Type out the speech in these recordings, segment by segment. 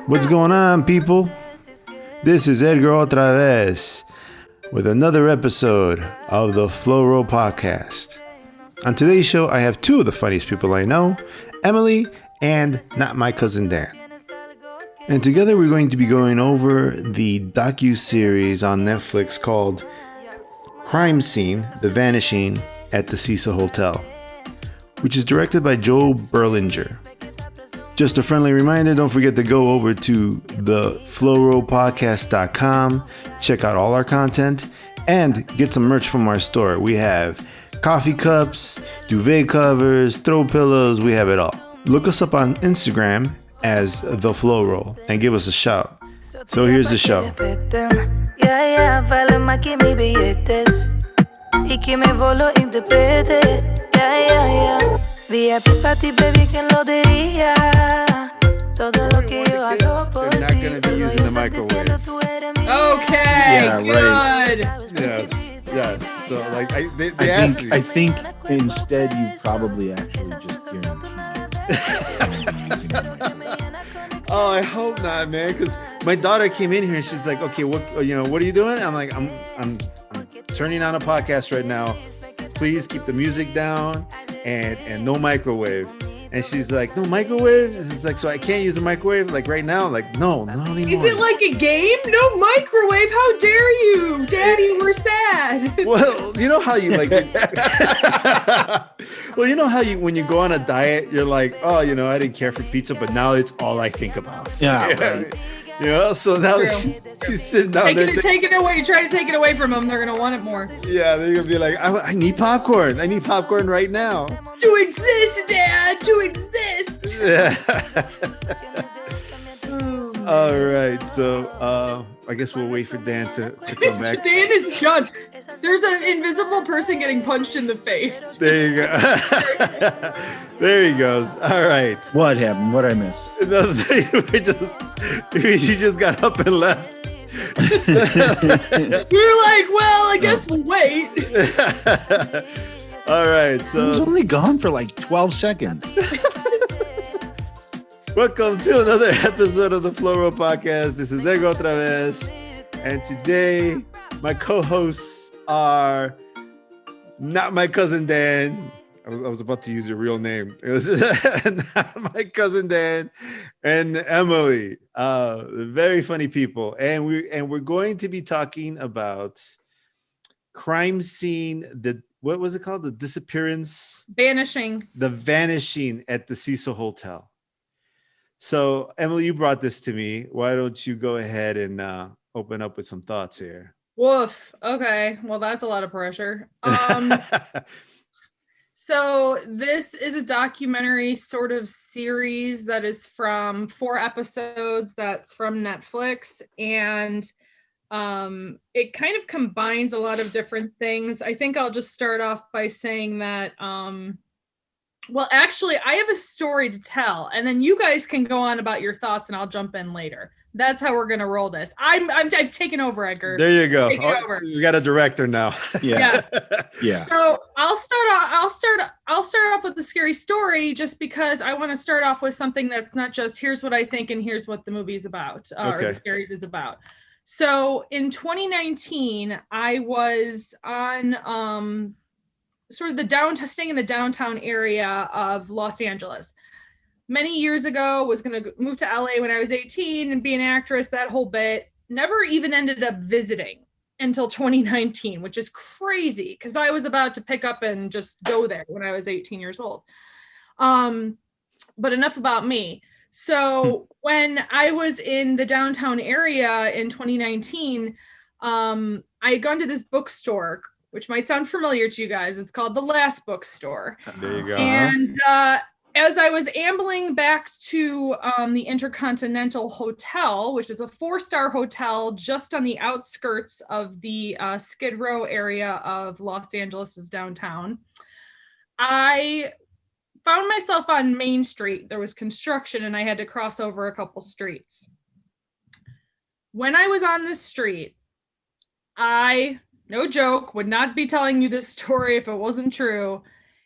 What's going on, people? This is Edgar OtraVez with another episode of the Flow Podcast. On today's show, I have two of the funniest people I know, Emilie and Not My Cousin Dan. And together we're going to be going over the docuseries on Netflix called Crime Scene, The Vanishing at the Cecil Hotel, which is directed by Joe Berlinger. Just a friendly reminder, don't forget to go over to theflowropodcast.com, check out all our content, and get some merch from our store. We have coffee cups, duvet covers, throw pillows, we have it all. Look us up on Instagram as The Flow Roll and give us a shout. So here's the show. They're not going to be using the microwave. Okay, yeah, good. Right. Yes. So like they asked me. I think instead you probably actually just guaranteed using the microwave. Oh, I hope not, man. Because my daughter came in here and she's like, "Okay, what are you doing?" I'm like, "I'm turning on a podcast right now. Please keep the music down and no microwave." And she's like, "No microwave?" It's like, so I can't use a microwave like right now? Like, no, not anymore. Is it like a game? No microwave? How dare you? Daddy, we're sad. Well, you know how you like well, you know how you when you go on a diet, you're like, "Oh, I didn't care for pizza, but now it's all I think about." Yeah, right. So now she's sitting down there. Take it away. Try to take it away from them. They're going to want it more. Yeah, they're going to be like, I need popcorn. I need popcorn right now. To exist, Dad. To exist. Yeah. All right. So I guess we'll wait for Dan to come back. Dan is done. There's an invisible person getting punched in the face. There you go. There he goes. All right. What happened? What I miss? No, you just got up and left. You're like, well, I guess we'll wait. All right. I So was only gone for like 12 seconds. welcome to another episode of the Flow Podcast. This is Edgar OtraVez, and today my co-hosts are Not My Cousin Dan. I was about to use your real name. It was Not My Cousin Dan and Emilie. Very funny people, and we're going to be talking about Crime Scene. What was it called? The disappearance. Vanishing. The Vanishing at the Cecil Hotel. So, Emilie, you brought this to me. Why don't you go ahead and open up with some thoughts here? Woof. Okay. Well, that's a lot of pressure. So this is a documentary sort of series that is from 4 episodes that's from Netflix, and it kind of combines a lot of different things. I think I'll just start off by saying that well, actually, I have a story to tell, and then you guys can go on about your thoughts, and I'll jump in later. That's how we're gonna roll this. I've taken over, Edgar. There you go. Over. We got a director now. Yeah. Yes. Yeah. So I'll start off with the scary story, just because I want to start off with something that's not just here's what I think and here's what the movie's about, or the series is about. So in 2019, I was on sort of staying in the downtown area of Los Angeles. Many years ago, was going to move to LA when I was 18 and be an actress, that whole bit. Never even ended up visiting until 2019, which is crazy because I was about to pick up and just go there when I was 18 years old. But enough about me. So when I was in the downtown area in 2019, I had gone to this bookstore, which might sound familiar to you guys. It's called The Last Bookstore. There you go. And as I was ambling back to the Intercontinental Hotel, which is a 4-star hotel just on the outskirts of the Skid Row area of Los Angeles's downtown, I found myself on Main Street. There was construction and I had to cross over a couple streets. When I was on this street, I, no joke, would not be telling you this story if it wasn't true,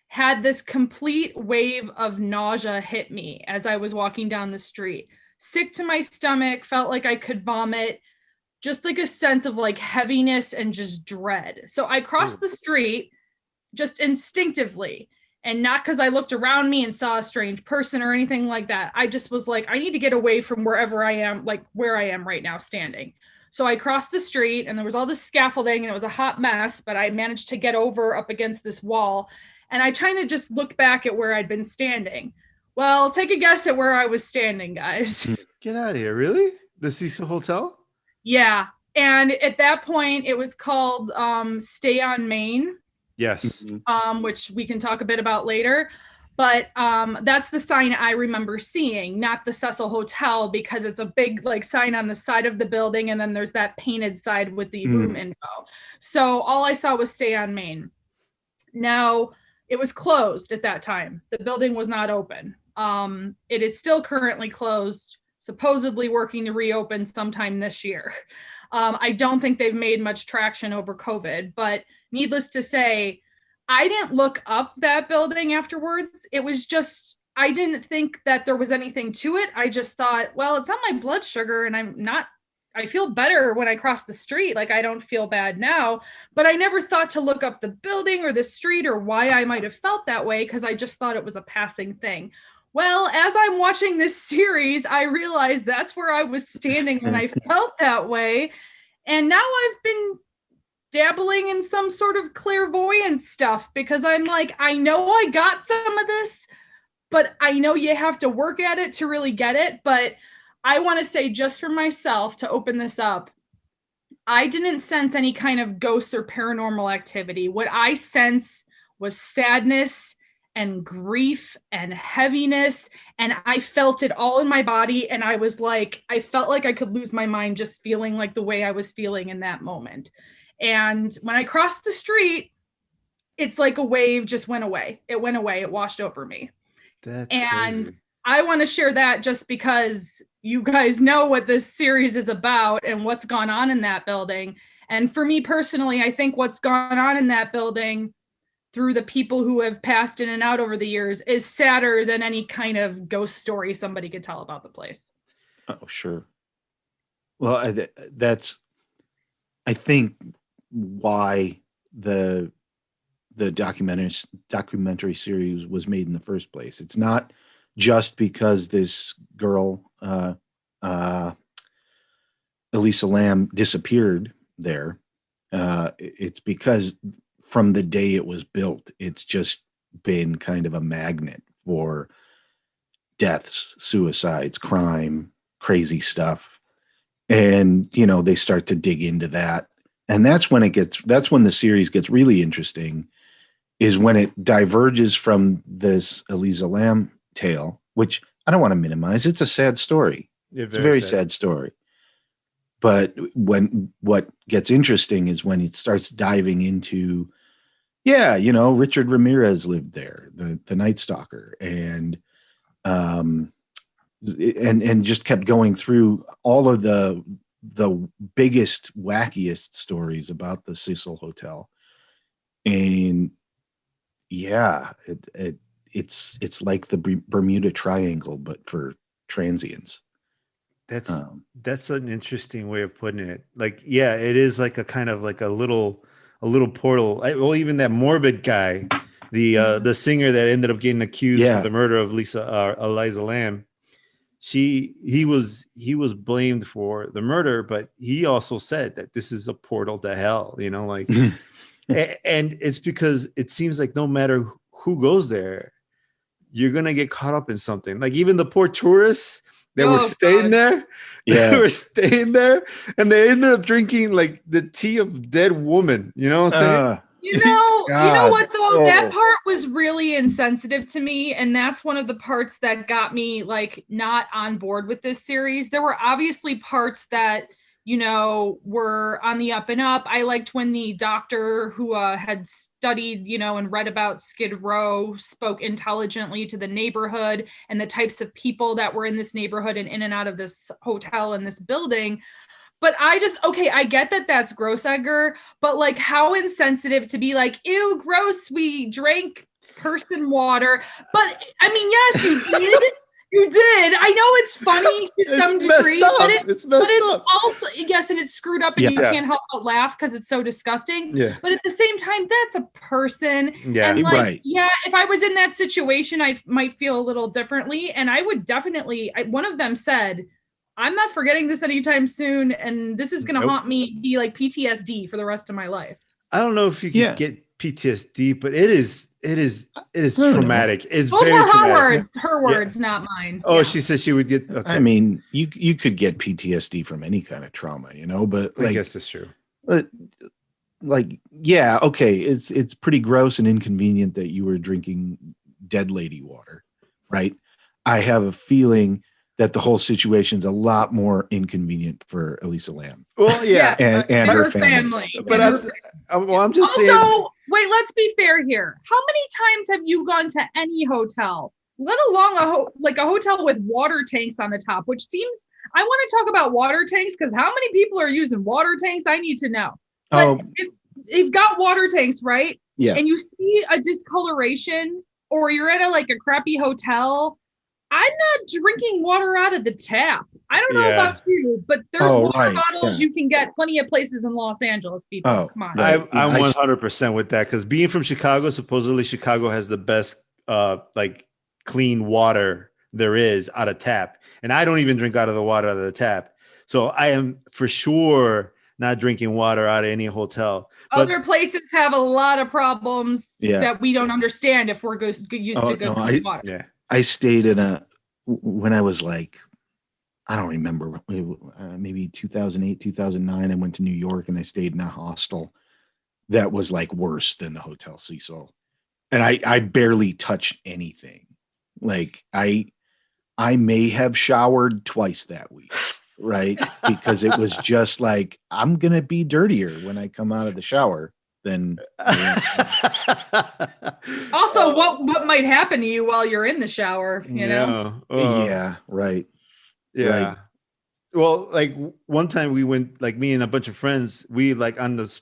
had this complete wave of nausea hit me as I was walking down the street. sick to my stomach, felt like I could vomit, just like a sense of like heaviness and just dread. So I crossed the street just instinctively, and not because I looked around me and saw a strange person or anything like that. I just was like, I need to get away from wherever I am, like where I am right now standing. So I crossed the street, and there was all this scaffolding, and it was a hot mess, but I managed to get over up against this wall. And I tried to just look back at where I'd been standing. Well, take a guess at where I was standing, guys. Get out of here. Really? The Cecil Hotel? Yeah. And at that point, it was called Stay on Main. Yes. Which we can talk a bit about later. But that's the sign I remember seeing, not the Cecil Hotel, because it's a big like sign on the side of the building, and then there's that painted side with the room info. So all I saw was Stay on Main. Now, it was closed at that time. The building was not open. It is still currently closed, supposedly working to reopen sometime this year. I don't think they've made much traction over COVID, but needless to say, I didn't look up that building afterwards. It was just, I didn't think that there was anything to it. I just thought, well, it's on my blood sugar, and I feel better when I cross the street. Like, I don't feel bad now, but I never thought to look up the building or the street or why I might have felt that way, because I just thought it was a passing thing. Well, as I'm watching this series, I realized that's where I was standing when I felt that way. And now I've been dabbling in some sort of clairvoyant stuff, because I'm like, I know I got some of this, but I know you have to work at it to really get it. But I want to say, just for myself, to open this up, I didn't sense any kind of ghosts or paranormal activity. What I sensed was sadness and grief and heaviness, and I felt it all in my body. And I was like, I felt like I could lose my mind just feeling like the way I was feeling in that moment. And when I crossed the street, it's like a wave just went away. It went away. It washed over me. That's and crazy. I want to share that just because you guys know what this series is about and what's gone on in that building. And for me personally, I think what's gone on in that building through the people who have passed in and out over the years is sadder than any kind of ghost story somebody could tell about the place. Oh, sure. Well, that's, I think, why the documentary series was made in the first place. It's not just because this girl, Elisa Lam, disappeared there. It's because from the day it was built, it's just been kind of a magnet for deaths, suicides, crime, crazy stuff. And, they start to dig into that. And that's when the series gets really interesting, is when it diverges from this Elisa Lam tale, which I don't want to minimize. It's a sad story. It's a very sad story. But what gets interesting is when it starts diving into, Richard Ramirez lived there, the Night Stalker, and just kept going through all of the biggest, wackiest stories about the Cecil Hotel. And it's like the Bermuda Triangle, but for transients. That's an interesting way of putting it. Like, yeah, it is like a kind of like a little portal. Well, even that Morbid guy, the singer that ended up getting accused of the murder of Elisa Lam, he was blamed for the murder, but he also said that this is a portal to hell. Like, and it's because it seems like no matter who goes there, you're gonna get caught up in something. Like, even the poor tourists that were staying there, they were staying there, and they ended up drinking like the tea of dead woman. You know what I'm saying? You know what though? That part was really insensitive to me, and that's one of the parts that got me like not on board with this series. There were obviously parts that were on the up and up. I liked when the doctor who had studied, and read about Skid Row spoke intelligently to the neighborhood and the types of people that were in this neighborhood and in and out of this hotel and this building. But I get that that's gross, Edgar, but like, how insensitive to be like, ew, gross, we drank person water. But I mean, yes, you did. You did. I know it's funny to some degree, but it's messed up. Also, yes, and it's screwed up, and you can't help but laugh because it's so disgusting. Yeah. But at the same time, that's a person. Yeah. And like, right. yeah, if I was in that situation, I might feel a little differently. And I would definitely, one of them said, I'm not forgetting this anytime soon, and this is going to haunt me, be like PTSD for the rest of my life. I don't know if you can get PTSD, but it is traumatic. It's those very were her words, not mine. Oh, she said she would get. Okay. I mean, you could get PTSD from any kind of trauma, but I guess that's true. Like, yeah, okay, it's pretty gross and inconvenient that you were drinking dead lady water, right? I have a feeling that the whole situation's a lot more inconvenient for Elisa Lam. Well, yeah, and her family. But I'm just saying. Also, wait, let's be fair here. How many times have you gone to any hotel, let alone a hotel with water tanks on the top? Which seems, I want to talk about water tanks because how many people are using water tanks? I need to know. But if you've got water tanks, right? Yeah. And you see a discoloration, or you're at a crappy hotel. I'm not drinking water out of the tap. I don't know about you, but there's water bottles you can get plenty of places in Los Angeles, people. Oh, come on. I'm 100% with that because being from Chicago, supposedly Chicago has the best clean water there is out of tap. And I don't even drink out of the water out of the tap. So I am for sure not drinking water out of any hotel. Other places have a lot of problems that we don't understand if we're used to good water. Yeah. I stayed when I was like, I don't remember, maybe 2008, 2009, I went to New York and I stayed in a hostel that was like worse than the Hotel Cecil. And I barely touched anything. Like I may have showered twice that week, right? Because it was just like, I'm going to be dirtier when I come out of the shower. Then also what might happen to you while you're in the shower, you know? Yeah, right. Yeah. Right. Well, like one time we went, like me and a bunch of friends, we on the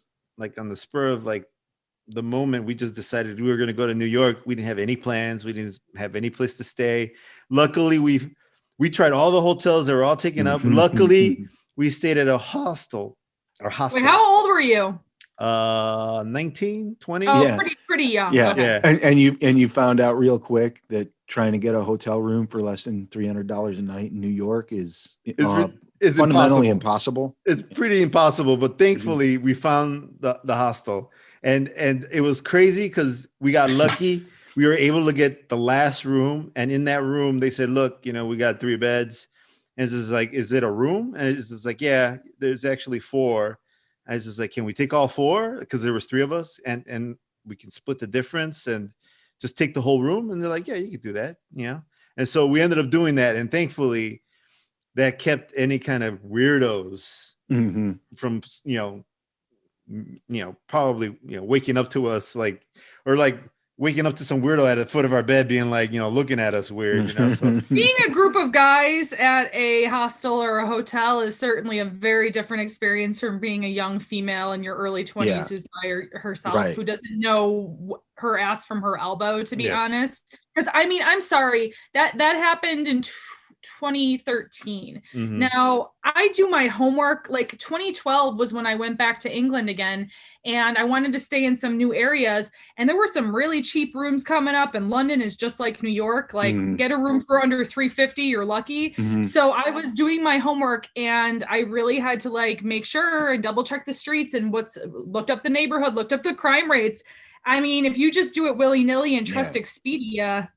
spur of the moment, we just decided we were going to go to New York. We didn't have any plans. We didn't have any place to stay. Luckily, we tried all the hotels. They were all taken up. Luckily, we stayed at a hostel. Wait, how old were you? 19, 20. Oh, pretty young. Yeah. Okay. Yeah. And you found out real quick that trying to get a hotel room for less than $300 a night in New York is fundamentally impossible. It's pretty impossible, but thankfully we found the hostel and it was crazy because we got lucky. We were able to get the last room, and in that room they said, look, we got 3 beds. And it's just like, is it a room? And it's just like, yeah, there's actually 4. I was just like, can we take all 4? Because there was 3 of us, and we can split the difference and just take the whole room. And they're like, yeah, you can do that. And so we ended up doing that. And thankfully that kept any kind of weirdos from, probably, waking up to us waking up to some weirdo at the foot of our bed being like, looking at us weird. So. Being a group of guys at a hostel or a hotel is certainly a very different experience from being a young female in your early 20s who's by herself, who doesn't know her ass from her elbow, to be honest. Because I'm sorry, that happened in 2013. Now I do my homework. 2012 was when I went back to England again, and I wanted to stay in some new areas, and there were some really cheap rooms coming up, and London is just like New York. Get a room for under $350, you're lucky. So I was doing my homework, and I really had to make sure and double check the streets and looked up the neighborhood, looked up the crime rates. If you just do it willy-nilly and trust Expedia,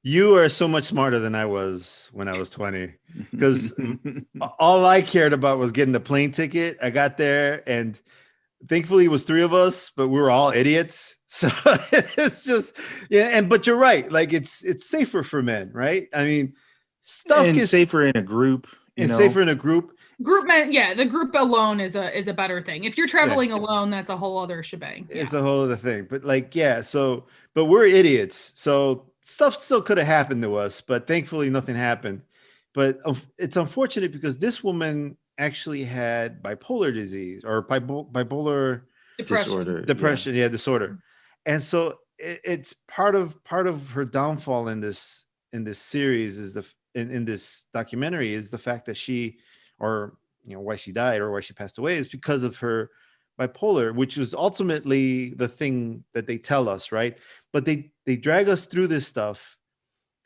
You are so much smarter than I was when I was 20, because all I cared about was getting the plane ticket. I got there, and thankfully it was 3 of us, but we were all idiots. So it's just, but you're right. It's safer for men, right? Stuff is safer in a group. Safer in a group. The group alone is a better thing. If you're traveling alone, that's a whole other shebang. It's a whole other thing. But but we're idiots. So stuff still could have happened to us, but thankfully nothing happened. But it's unfortunate because this woman actually had bipolar disease or bipolar depression. Disorder. And so it's part of her downfall in this in this series is in this documentary is the fact that she, or why she died or why she passed away, is because of her bipolar, which is ultimately the thing that they tell us, right? But they drag us through this stuff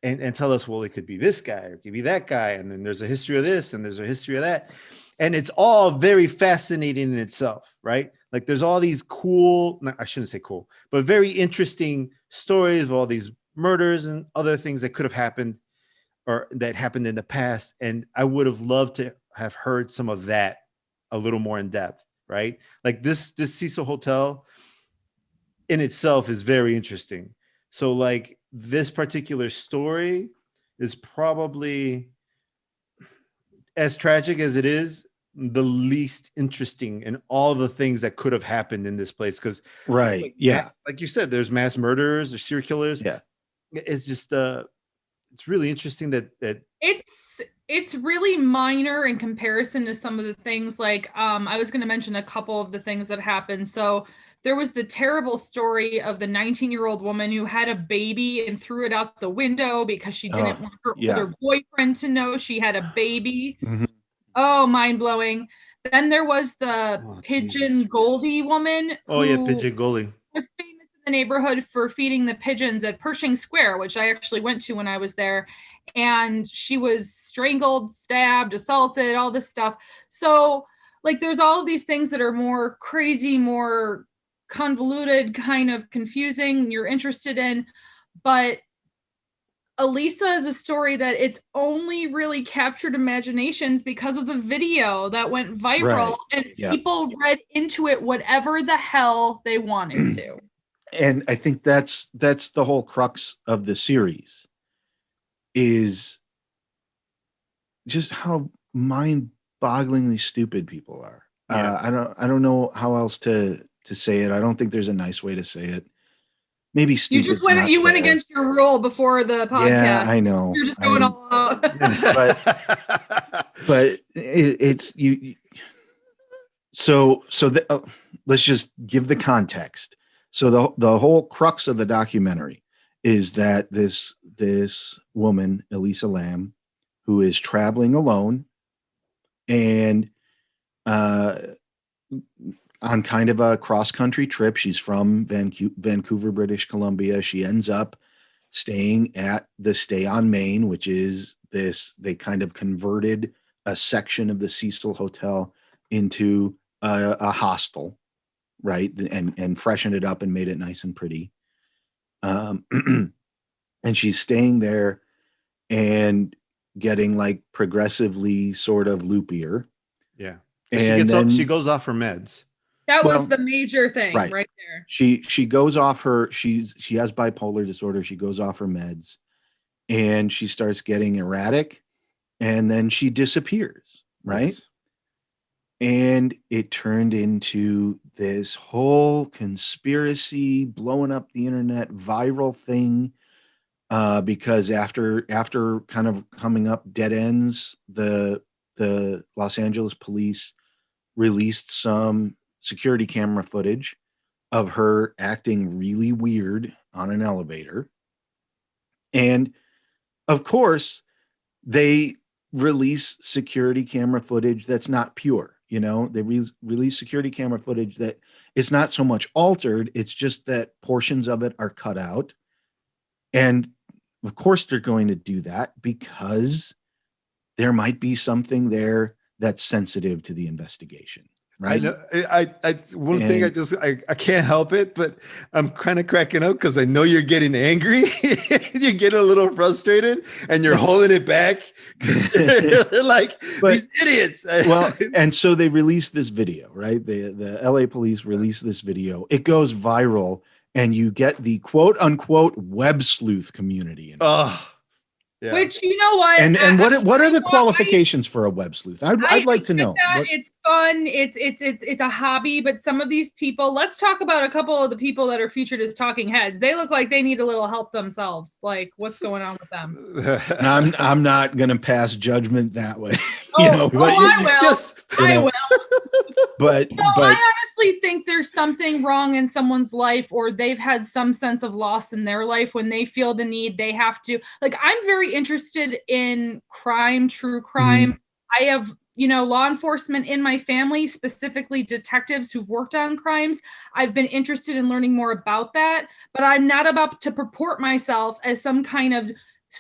and tell us, well, it could be this guy or it could be that guy, and then there's a history of this and there's a history of that, and it's all very fascinating in itself, right? Like there's all these cool, I shouldn't say cool, but very interesting stories of all these murders and other things that could have happened or that happened in the past. And I would have loved to have heard some of that a little more in depth, right? Like this Cecil Hotel in itself is very interesting. So like this particular story is probably, as tragic as it is, the least interesting in all the things that could have happened in this place. Because right, like you said, there's mass murderers, there's serial killers. Yeah, it's just it's really interesting that it's really minor in comparison to some of the things. Like I was going to mention a couple of the things that happened. So there was the terrible story of the 19-year-old woman who had a baby and threw it out the window because she didn't want her older boyfriend to know she had a baby. Mm-hmm. Oh, mind-blowing. Then there was the Pigeon Goldie woman. Oh, yeah, Pigeon Goldie. Was famous in the neighborhood for feeding the pigeons at Pershing Square, which I actually went to when I was there. And she was strangled, stabbed, assaulted, all this stuff. So, like, there's all of these things that are more crazy, more convoluted, kind of confusing, you're interested in. But Elisa is a story that it's only really captured imaginations because of the video that went viral, and people read into it whatever the hell they wanted to. And I think that's the whole crux of the series, is just how mind-bogglingly stupid people are. I don't know how else to say it. I don't think there's a nice way to say it. Maybe stupid. You went against your rule before the podcast. Yeah, I know. You're just going all out. but it's you. So let's just give the context. So the whole crux of the documentary is that this woman, Elisa Lam, who is traveling alone and on kind of a cross-country trip. She's from Vancouver, British Columbia. She ends up staying at the Stay on Main, which is they kind of converted a section of the Cecil Hotel into a hostel, right? And freshened it up and made it nice and pretty. And she's staying there and getting like progressively sort of loopier. Yeah. And she goes off her meds. That was the major thing right there. She goes off she has bipolar disorder. She goes off her meds and she starts getting erratic, and then she disappears. Right. Yes. And it turned into this whole conspiracy, blowing up the internet, viral thing. Because after kind of coming up dead ends, the Los Angeles police released some security camera footage of her acting really weird on an elevator. And of course, they release security camera footage that's not pure. They release security camera footage that is not so much altered. It's just that portions of it are cut out. And of course they're going to do that because there might be something there that's sensitive to the investigation. Right. I can't help it, but I'm kind of cracking up because I know you're getting angry. You're getting a little frustrated and you're holding it back. They're like, these idiots. Well, and so they released this video, right? The LA police released this video. It goes viral and you get the quote unquote web sleuth community. Yeah. Which, you know what? And what are the qualifications for a web sleuth? I'd like to know. It's fun. It's a hobby, but some of these people, let's talk about a couple of the people that are featured as talking heads. They look like they need a little help themselves. Like, what's going on with them? I'm not going to pass judgment that way. I will. But I honestly think there's something wrong in someone's life, or they've had some sense of loss in their life when they feel the need, they have to, like, I'm very interested in crime, true crime. I have, law enforcement in my family, specifically detectives who've worked on crimes. I've been interested in learning more about that, but I'm not about to purport myself as some kind of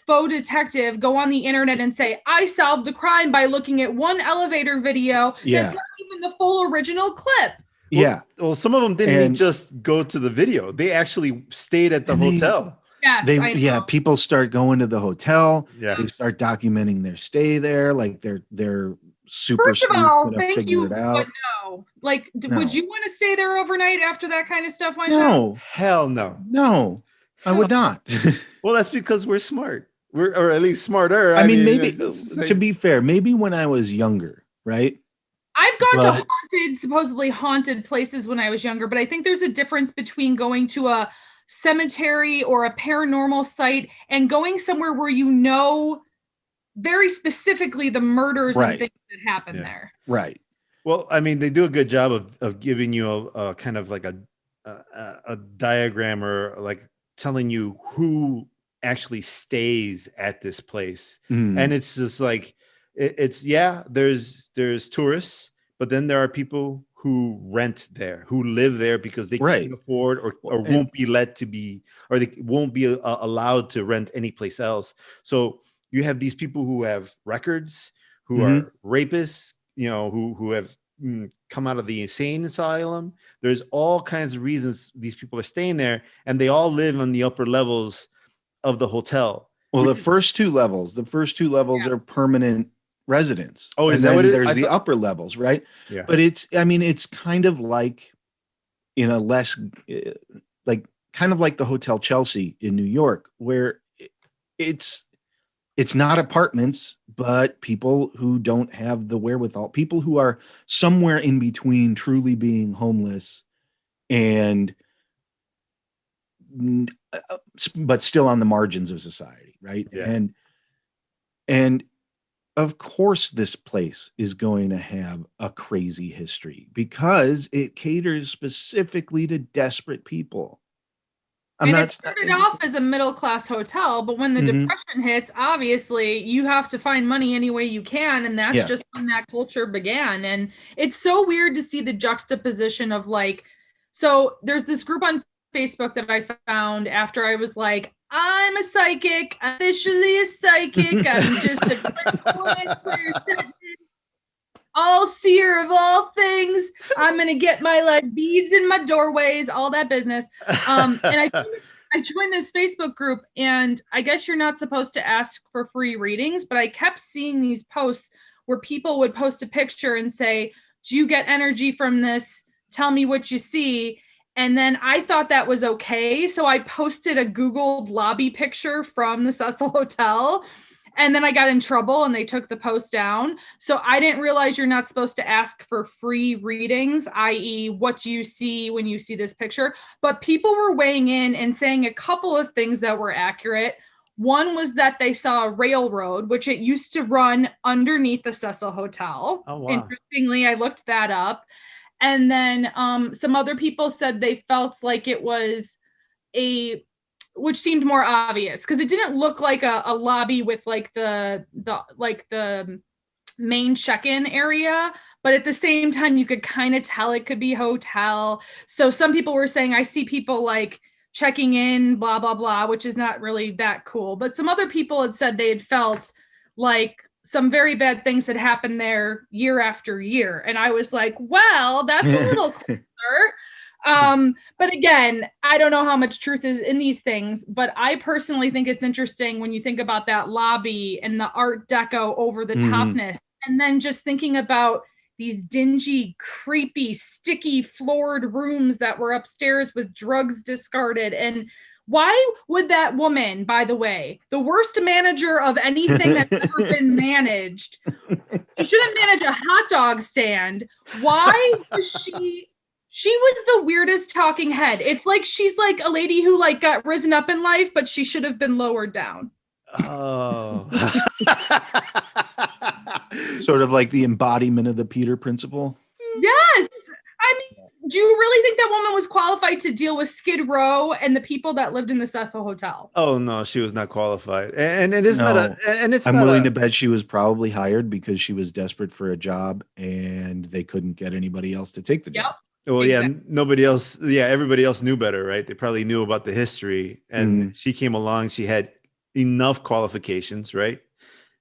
faux detective, go on the internet and say, I solved the crime by looking at one elevator video that's not even the full original clip. Well, some of them didn't just go to the video. They actually stayed at the hotel. People start going to the hotel. Yeah. They start documenting their stay there. Like they're super. First of all, thank you, it out. but no. Like, would you want to stay there overnight after that kind of stuff went down? No. Hell no. No, I would not. Well, that's because we're smart. Or at least smarter. I mean, maybe, to be fair, maybe when I was younger, right? I've gone to supposedly haunted places when I was younger, but I think there's a difference between going to a cemetery or a paranormal site and going somewhere where very specifically the murders and things that happen there. Right. Well, I mean, they do a good job of giving you a kind of like a diagram, or like telling you who actually stays at this place. And it's just like, there's tourists, but then there are people who rent there, who live there because they can't afford or won't be let to be, or they won't be allowed to rent any place else. So you have these people who have records, who are rapists, who have come out of the insane asylum. There's all kinds of reasons these people are staying there, and they all live on the upper levels of the hotel. Well, the first two levels are permanent residents. Oh, is that what it is? There's the upper levels, right? Yeah. But it's kind of like in a less, like kind of like the Hotel Chelsea in New York, where it's not apartments, but people who don't have the wherewithal, people who are somewhere in between truly being homeless and but still on the margins of society, right? Yeah. And of course this place is going to have a crazy history because it caters specifically to desperate people. It started off as a middle-class hotel, but when the depression hits, obviously you have to find money any way you can, and that's just when that culture began. And it's so weird to see the juxtaposition of so there's this group on Facebook that I found after I was like, I'm a psychic, officially a psychic. I'm just a all seer of all things. I'm gonna get my beads in my doorways, all that business. And I joined this Facebook group, and I guess you're not supposed to ask for free readings, but I kept seeing these posts where people would post a picture and say, do you get energy from this? Tell me what you see. And then I thought that was okay. So I posted a Googled lobby picture from the Cecil Hotel. And then I got in trouble and they took the post down. So I didn't realize you're not supposed to ask for free readings, i.e. what do you see when you see this picture? But people were weighing in and saying a couple of things that were accurate. One was that they saw a railroad, which it used to run underneath the Cecil Hotel. Oh, wow. Interestingly, I looked that up. And then some other people said they felt like it was which seemed more obvious because it didn't look like a lobby with the main check-in area, but at the same time you could kind of tell it could be hotel. So some people were saying, I see people checking in, blah, blah, blah, which is not really that cool. But some other people had said they had felt like some very bad things had happened there year after year. And I was like, well, that's a little closer. But again, I don't know how much truth is in these things, but I personally think it's interesting when you think about that lobby and the Art Deco over the topness, and then just thinking about these dingy, creepy, sticky floored rooms that were upstairs with drugs discarded. And why would that woman, by the way, the worst manager of anything that's ever been managed, she shouldn't manage a hot dog stand. Why was she was the weirdest talking head. It's like she's like a lady who got risen up in life, but she should have been lowered down. Oh. Sort of like the embodiment of the Peter principle. Yes. I mean, do you really think that woman was qualified to deal with Skid Row and the people that lived in the Cecil Hotel? Oh no, she was not qualified, and it is No. not a. And it's I'm not willing a, to bet she was probably hired because she was desperate for a job and they couldn't get anybody else to take the job. Well, Exactly. yeah, nobody else. Yeah, everybody else knew better, right? They probably knew about the history, and she came along. She had enough qualifications, right?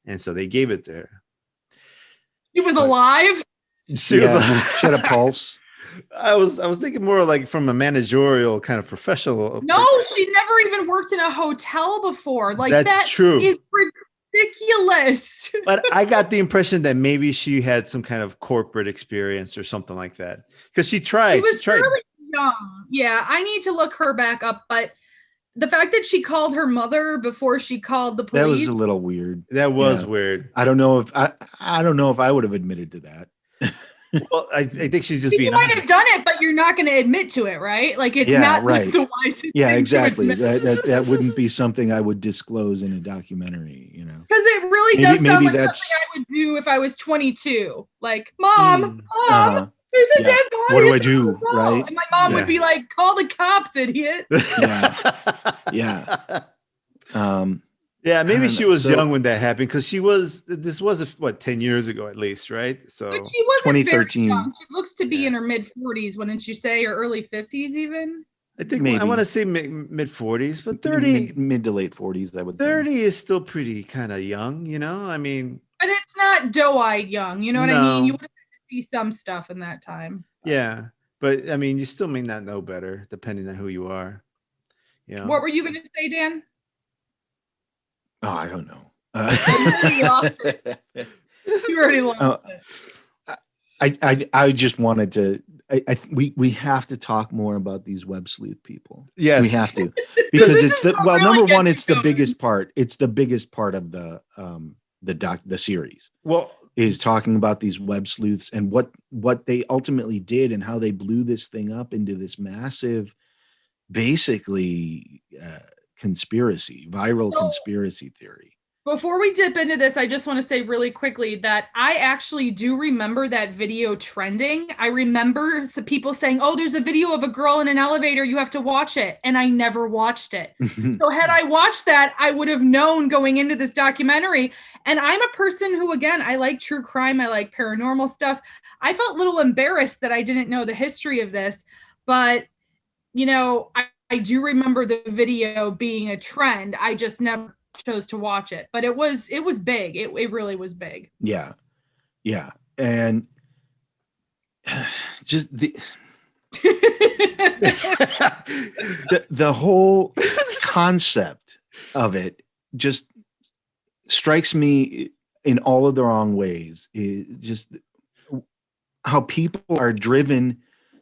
And so they gave it to her. She was alive. She was. She had a pulse. I was thinking more like from a managerial kind of professional. No, she never even worked in a hotel before. Like That's true. Is ridiculous. But I got the impression that maybe she had some kind of corporate experience or something like that, because she tried. She was really young. Yeah, I need to look her back up, but the fact that she called her mother before she called the police. That was a little weird. That was weird. I don't know if I would have admitted to that. Well, I think she's just being. You might have done it, but you're not going to admit to it, right? Like it's not right. the wisest. Yeah, exactly. That wouldn't be something I would disclose in a documentary, you know. Because it really does sound like something I would do if I was 22. Like, Mom, there's a dead body. What do I do? Right? And my mom would be like, "Call the cops, idiot." Yeah, maybe she was young when that happened, because this was 10 years ago at least, right? So but she wasn't 2013. Very young. She looks to be in her mid 40s, wouldn't you say, or early 50s even? I think maybe. I want to say mid 40s, but 30 mid to late 40s, I would 30 think. Is still pretty kind of young, you know? I mean, but it's not doe-eyed young, you know what I mean? You would have to see some stuff in that time. Yeah, but I mean, you still may not know better depending on who you are. Yeah. What were you going to say, Dan? Oh, I don't know. You already lost it. I just wanted to. We have to talk more about these web sleuth people. Yes, we have to, because it's number one, it's the biggest part. It's the biggest part of the series. Well, is talking about these web sleuths and what they ultimately did and how they blew this thing up into this massive, basically. Viral conspiracy theory. Before we dip into this, I just want to say really quickly that I actually do remember that video trending. I remember the people saying, "Oh, there's a video of a girl in an elevator. You have to watch it." And I never watched it. So had I watched that, I would have known going into this documentary. And I'm a person who, again, I like true crime. I like paranormal stuff. I felt a little embarrassed that I didn't know the history of this, but you know, I do remember the video being a trend. I just never chose to watch it, but it was big. It really was big. Yeah. And just the whole concept of it just strikes me in all of the wrong ways. It just how people are driven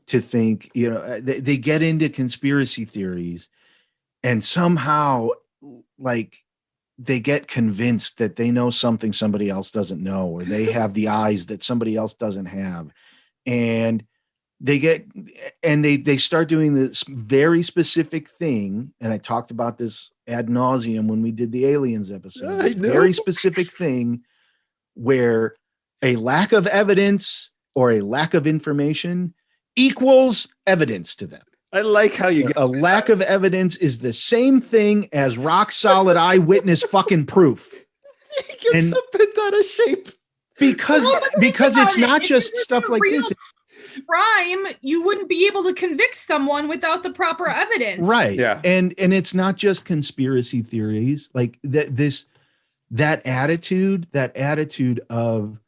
to think, you know, they get into conspiracy theories and somehow like they get convinced that they know something somebody else doesn't know, or they have the eyes that somebody else doesn't have. And they start doing this very specific thing. And I talked about this ad nauseum when we did the aliens episode, this very specific thing where a lack of evidence or a lack of information equals evidence to them. I like how you get a lack of evidence is the same thing as rock solid eyewitness fucking proof. He gets so bent out of shape because it's not just stuff like this. Crime, you wouldn't be able to convict someone without the proper evidence, right? Yeah, and it's not just conspiracy theories like that attitude of,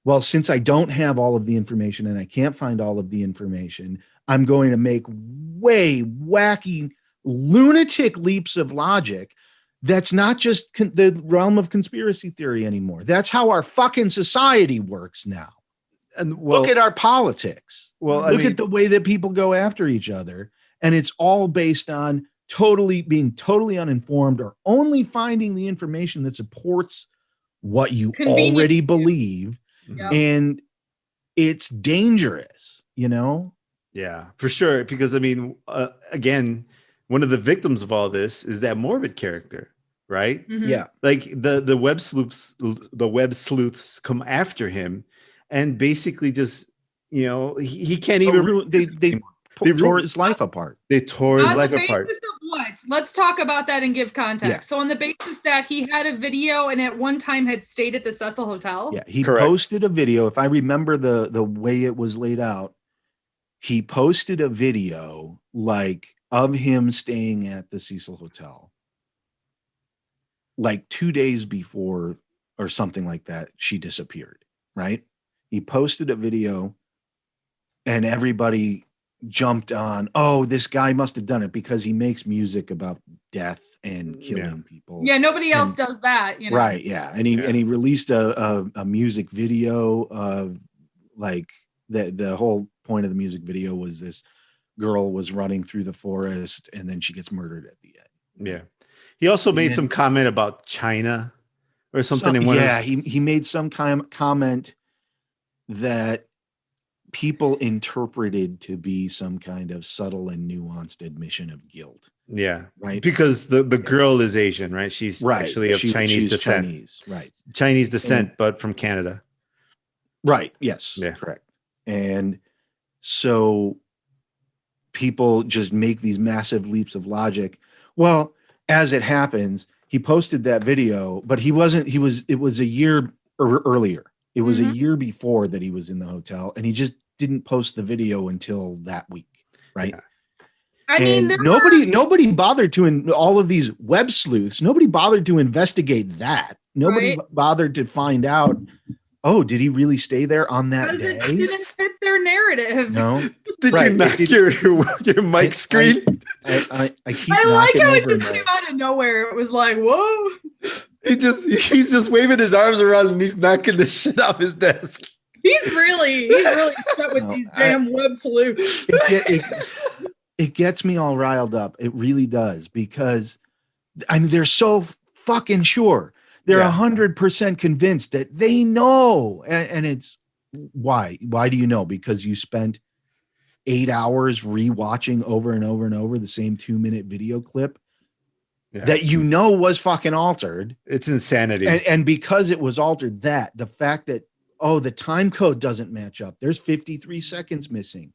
well, since I don't have all of the information and I can't find all of the information, I'm going to make way wacky, lunatic leaps of logic. That's not just the realm of conspiracy theory anymore. That's how our fucking society works now. And look at our politics. Look at the way that people go after each other. And it's all based on being totally uninformed or only finding the information that supports what you already believe. Yep. And it's dangerous, you know? Yeah, for sure. Because I mean, again, one of the victims of all this is that morbid character, right? Mm-hmm. Yeah. Like the web sleuths come after him and basically just, you know, he can't even. They tore his life apart. They tore his life apart. On the basis of what? Let's talk about that and give context. Yeah. So on the basis that he had a video and at one time had stayed at the Cecil Hotel. Yeah, he Correct. posted a video. If I remember the way it was laid out, he posted a video like of him staying at the Cecil Hotel, like 2 days before or something like that. She disappeared. Right? He posted a video, and everybody jumped on, oh, this guy must have done it because he makes music about death and killing people. Yeah, nobody else does that, you know. Right, yeah. And he released a music video of like the whole point of the music video was this girl was running through the forest and then she gets murdered at the end. Yeah. He also made some comment about China or something. He made some comment that people interpreted to be some kind of subtle and nuanced admission of guilt. Yeah. Right. Because the girl is Asian, right? She's actually of Chinese descent. Chinese descent, but from Canada. Right. Yes. Yeah. Correct. And so people just make these massive leaps of logic. Well, as it happens, he posted that video, but it was a year earlier. It was a year before that he was in the hotel, and he just didn't post the video until that week, right? Yeah. I mean, nobody bothered to, in all of these web sleuths, nobody bothered to investigate that. Nobody bothered to find out, oh, did he really stay there on that day? It didn't fit their narrative. No. Did you knock your mic screen? I keep I like how it over just came out of nowhere. It was like, whoa. He's just waving his arms around and he's knocking the shit off his desk. He's really upset with these damn web sleuths. It gets me all riled up. It really does, because I mean they're so fucking sure. They're 100% convinced that they know, and it's why? Why do you know? Because you spent 8 hours rewatching over and over and over the same 2-minute video clip that you know was fucking altered. It's insanity. And because it was altered, the fact that, oh, the time code doesn't match up. There's 53 seconds missing.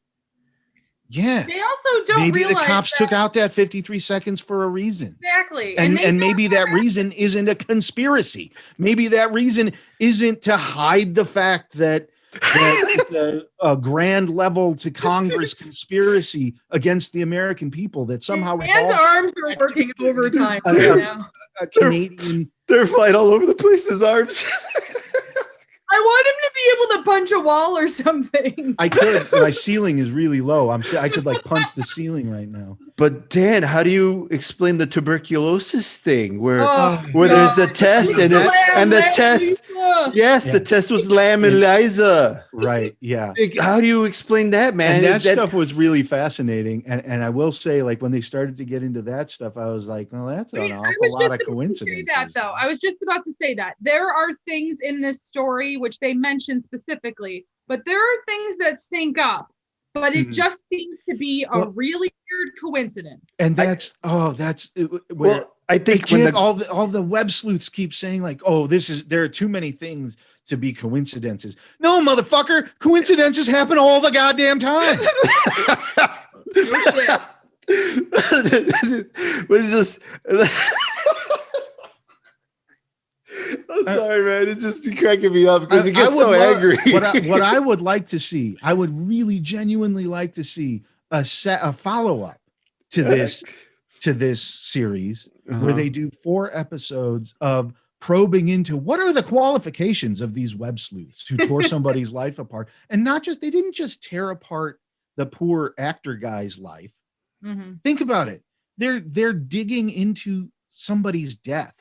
Yeah. They also don't maybe realize the cops took out that 53 seconds for a reason. Exactly. And maybe that reason isn't a conspiracy. Maybe that reason isn't to hide the fact that a grand level to Congress conspiracy against the American people that somehow man's arms are working overtime right now. A Canadian, they're flying all over the place. His arms. I want him to be able to punch a wall or something. I could. My ceiling is really low. I could like punch the ceiling right now. But Dan, how do you explain the tuberculosis thing where there's the test and the test? Yes, the test was Lam and Eliza. Right. Yeah. How do you explain that, man? And that stuff was really fascinating. And I will say, like, when they started to get into that stuff, I was like, well, that's an awful lot of coincidences. I was just about to say that. There are things in this story which they mention specifically, but there are things that sync up. But it just seems to be a really weird coincidence. And I think when all the web sleuths keep saying like, oh, there are too many things to be coincidences. No, motherfucker, coincidences happen all the goddamn time. It's just I'm sorry, man. It's just cracking me up because you get so angry. What I would like to see, I would really genuinely like to see a follow-up to this series where they do 4 episodes of probing into what are the qualifications of these web sleuths who tore somebody's life apart. And they didn't just tear apart the poor actor guy's life. Mm-hmm. Think about it. They're digging into somebody's death.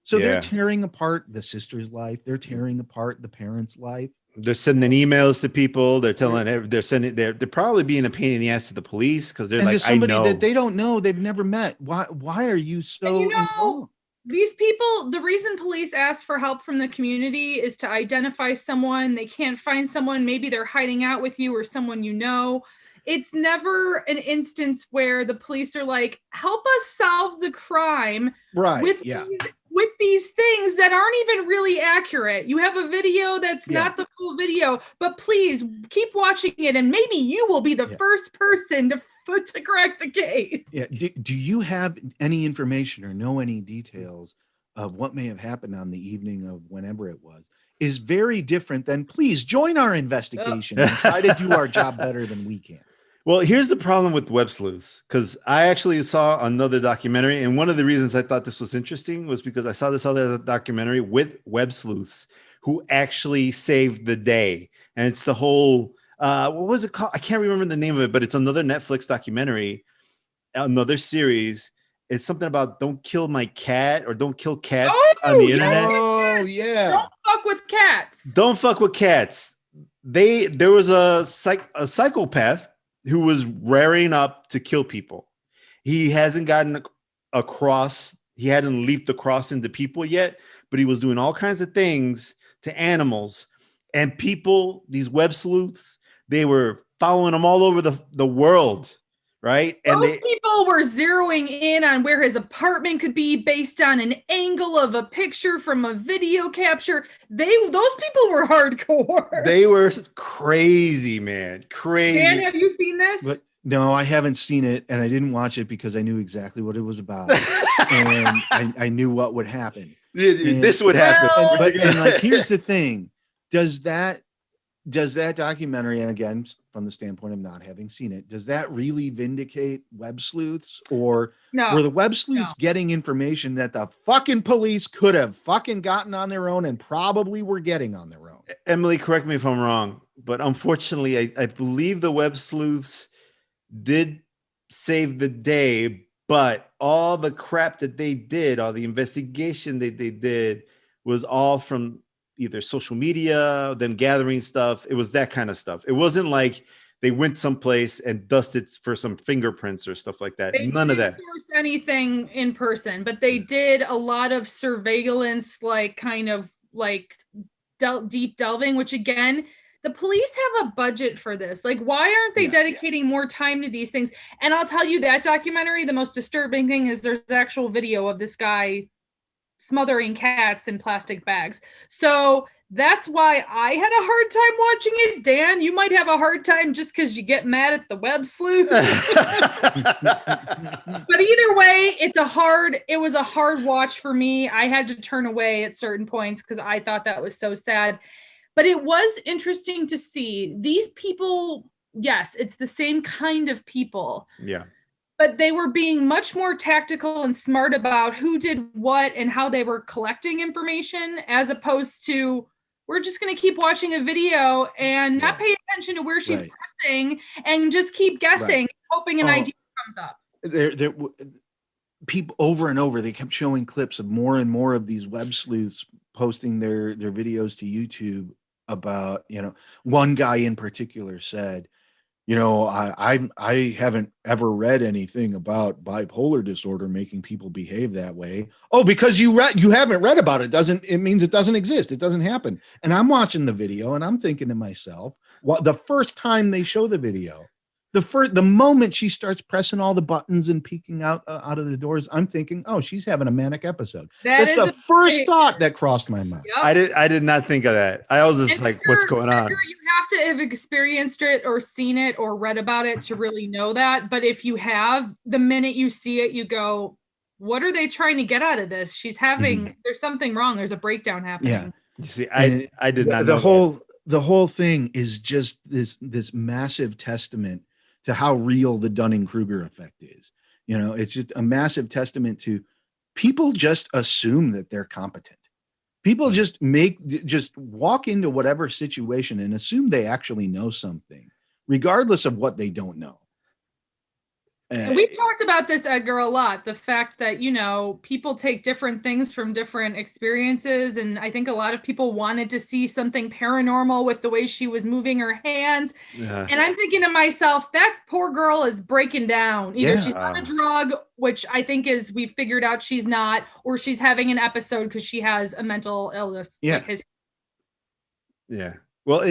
So they're tearing apart the sister's life. They're tearing apart the parent's life. They're sending emails to people. They're they're probably being a pain in the ass to the police because they're like, somebody that they don't know, they've never met. Why are you so involved? These people, the reason police ask for help from the community is to identify someone. They can't find someone. Maybe they're hiding out with you or someone you know. It's never an instance where the police are like, help us solve the crime with with these things that aren't even really accurate. You have a video that's not the full video, but please keep watching it, and maybe you will be the first person to correct the case. Yeah. Do you have any information or know any details of what may have happened on the evening of whenever it was? Is very different than, please join our investigation and try to do our job better than we can. Well, here's the problem with web sleuths, because I actually saw another documentary, and one of the reasons I thought this was interesting was because I saw this other documentary with web sleuths who actually saved the day. And it's the whole, what was it called? I can't remember the name of it, but it's another Netflix documentary, another series. It's something about don't kill my cat or don't kill cats on the internet. Oh, yeah. Don't fuck with cats. Don't fuck with cats. There was a psychopath who was raring up to kill people. He hasn't gotten across. He hadn't leaped across into people yet, but he was doing all kinds of things to animals. And people, these web sleuths, they were following him all over the world, right? And those people were zeroing in on where his apartment could be based on an angle of a picture from a video capture. Those people were hardcore. They were crazy, man. Crazy. Dan, have you seen this? But no, I haven't seen it, and I didn't watch it because I knew exactly what it was about, and I knew what would happen. This would happen. And like, here's the thing: does that documentary, and again, from the standpoint of not having seen it, does that really vindicate web sleuths, or were the web sleuths getting information that the fucking police could have fucking gotten on their own and probably were getting on their own? Emilie, correct me if I'm wrong, but unfortunately, I believe the web sleuths did save the day, but all the crap that they did, all the investigation that they did was all from either social media, them gathering stuff. It was that kind of stuff. It wasn't like they went someplace and dusted for some fingerprints or stuff like that. None of that. They didn't source anything in person, but they did a lot of surveillance, like kind of like deep delving, which again, the police have a budget for this. Like, why aren't they dedicating more time to these things? And I'll tell you, that documentary, the most disturbing thing is there's actual video of this guy smothering cats in plastic bags. So that's why I had a hard time watching it. Dan, you might have a hard time just because you get mad at the web sleuth. But either way, it was a hard watch for me. I had to turn away at certain points because I thought that was so sad. But it was interesting to see these people. Yes, it's the same kind of people. Yeah. But they were being much more tactical and smart about who did what and how they were collecting information, as opposed to, we're just going to keep watching a video and not pay attention to where she's pressing and just keep guessing, hoping an idea comes up. There, people over and over, they kept showing clips of more and more of these web sleuths posting their videos to YouTube about, one guy in particular said, I haven't ever read anything about bipolar disorder making people behave that way. Oh, because you haven't read about it it means it doesn't exist. It doesn't happen. And I'm watching the video and I'm thinking to myself, the first time they show the video, the moment she starts pressing all the buttons and peeking out of the doors, I'm thinking, oh, she's having a manic episode. That's the first thought that crossed my mind. Yep. I did not think of that. I was just like, what's going on? You have to have experienced it or seen it or read about it to really know that. But if you have, the minute you see it, you go, what are they trying to get out of this? She's having, there's something wrong. There's a breakdown happening. Yeah. You see, I did not know that. The whole thing is just this massive testament to how real the Dunning-Kruger effect is. It's just a massive testament to people just assume that they're competent. People just walk into whatever situation and assume they actually know something, regardless of what they don't know. We've talked about this, Edgar, a lot. The fact that, people take different things from different experiences. And I think a lot of people wanted to see something paranormal with the way she was moving her hands. Yeah. And I'm thinking to myself, that poor girl is breaking down. Either she's on a drug, which I think we figured out she's not, or she's having an episode because she has a mental illness. Yeah. Yeah. Well, and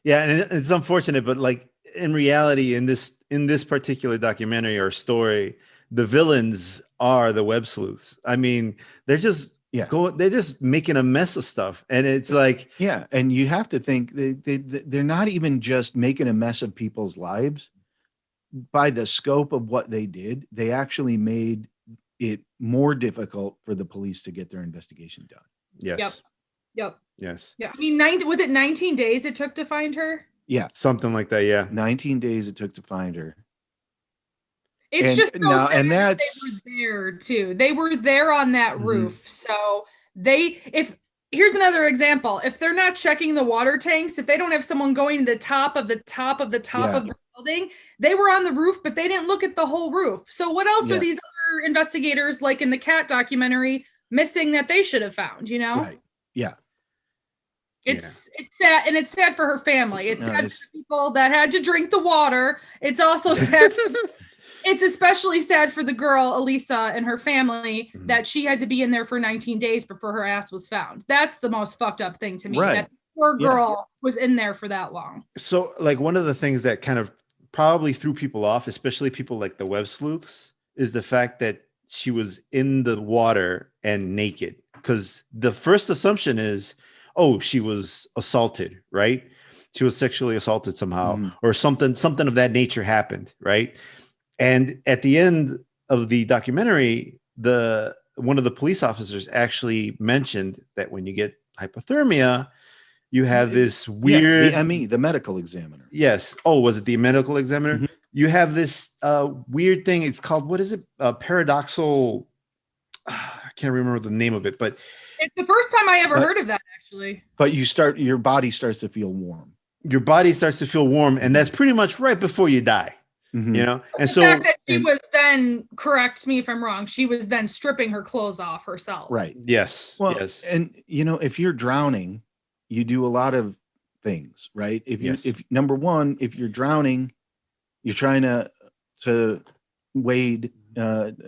it's unfortunate, but like in reality, in this particular documentary or story, the villains are the web sleuths. I mean, they're just they're just making a mess of stuff. And it's like, yeah. And you have to think they're not even just making a mess of people's lives. By the scope of what they did, they actually made it more difficult for the police to get their investigation done. Yes. Yep. Yes. Yeah. I mean, was it 19 days it took to find her? Yeah. Something like that. Yeah. 19 days it took to find her. It's just so sad and that that's they were there too. They were there on that roof. So here's another example. If they're not checking the water tanks, if they don't have someone going to the top of the building, they were on the roof, but they didn't look at the whole roof. So what else are these other investigators, like in the cat documentary, missing that they should have found, Right. Yeah. It's sad, and it's sad for her family. It's sad for people that had to drink the water. It's also sad it's especially sad for the girl, Elisa, and her family that she had to be in there for 19 days before her ass was found. That's the most fucked up thing to me. Right. That poor girl was in there for that long. So, like, one of the things that kind of probably threw people off, especially people like the web sleuths, is the fact that she was in the water and naked. Because the first assumption is, oh, she was assaulted, right? She was sexually assaulted somehow, or something of that nature happened, right? And at the end of the documentary, one of the police officers actually mentioned that when you get hypothermia, you have this weird... the ME, the medical examiner. Yes. Oh, was it the medical examiner? You have this weird thing. It's called, what is it? Paradoxal... I can't remember the name of it, but... It's the first time I ever heard of that, actually. But your body starts to feel warm. Your body starts to feel warm, and that's pretty much right before you die. And the so fact that she was then, correct me if I'm wrong, she was then stripping her clothes off herself. Right. Yes. Well, yes. And if you're drowning, you do a lot of things, right? If number one, if you're drowning, you're trying to wade,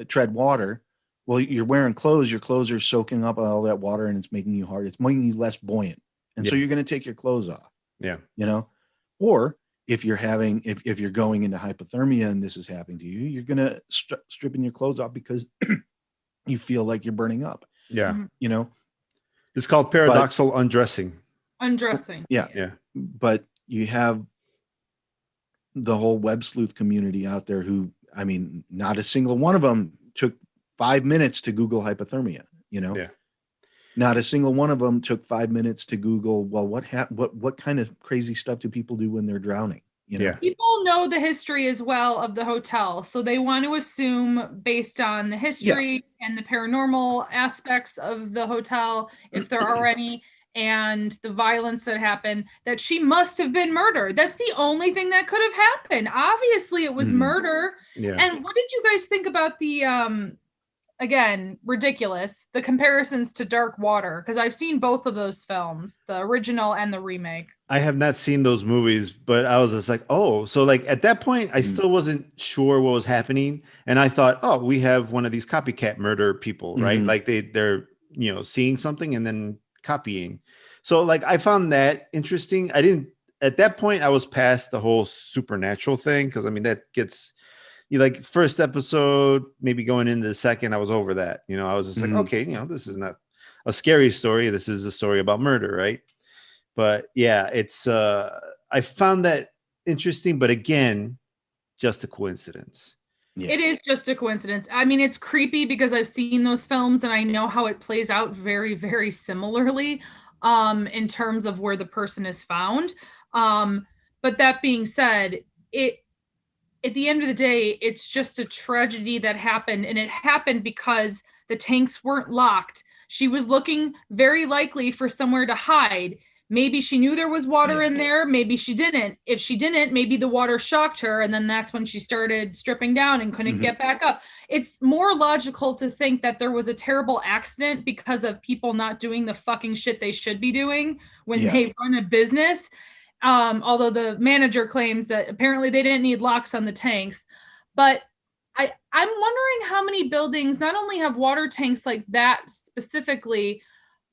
tread water. Well, you're wearing clothes. Your clothes are soaking up all that water, and it's making you hard. It's making you less buoyant, and so you're going to take your clothes off. Yeah. Or if you're going into hypothermia and this is happening to you, you're going to stripping your clothes off because you feel like you're burning up. Yeah. It's called paradoxal undressing. Yeah. Yeah. But you have the whole web sleuth community out there who, I mean, not a single one of them took 5 minutes to Google hypothermia, Yeah. Not a single one of them took 5 minutes to Google, well, what kind of crazy stuff do people do when they're drowning? Yeah. People know the history as well of the hotel. So they want to assume, based on the history and the paranormal aspects of the hotel, if there are any, and the violence that happened, that she must have been murdered. That's the only thing that could have happened. Obviously, it was murder. Yeah. And what did you guys think about the again, ridiculous, the comparisons to Dark Water? Because I've seen both of those films, the original and the remake. I have not seen those movies, but I was just like, oh, so like at that point, I still wasn't sure what was happening. And I thought, oh, we have one of these copycat murder people, right? Like they're, seeing something and then copying. So like, I found that interesting. At that point, I was past the whole supernatural thing. Cause I mean, that gets, like first episode, maybe going into the second, I was over that. I was just like, okay, this is not a scary story. This is a story about murder, right? But yeah, it's I found that interesting, but again, just a coincidence. Yeah. It is just a coincidence. I mean, it's creepy because I've seen those films and I know how it plays out very, very similarly in terms of where the person is found. But that being said, at the end of the day, it's just a tragedy that happened, and it happened because the tanks weren't locked. She was looking very likely for somewhere to hide. Maybe she knew there was water in there. Maybe she didn't. If she didn't, maybe the water shocked her, and then that's when she started stripping down and couldn't get back up. It's more logical to think that there was a terrible accident because of people not doing the fucking shit they should be doing when they run a business. Although the manager claims that apparently they didn't need locks on the tanks. But I'm wondering how many buildings not only have water tanks like that specifically,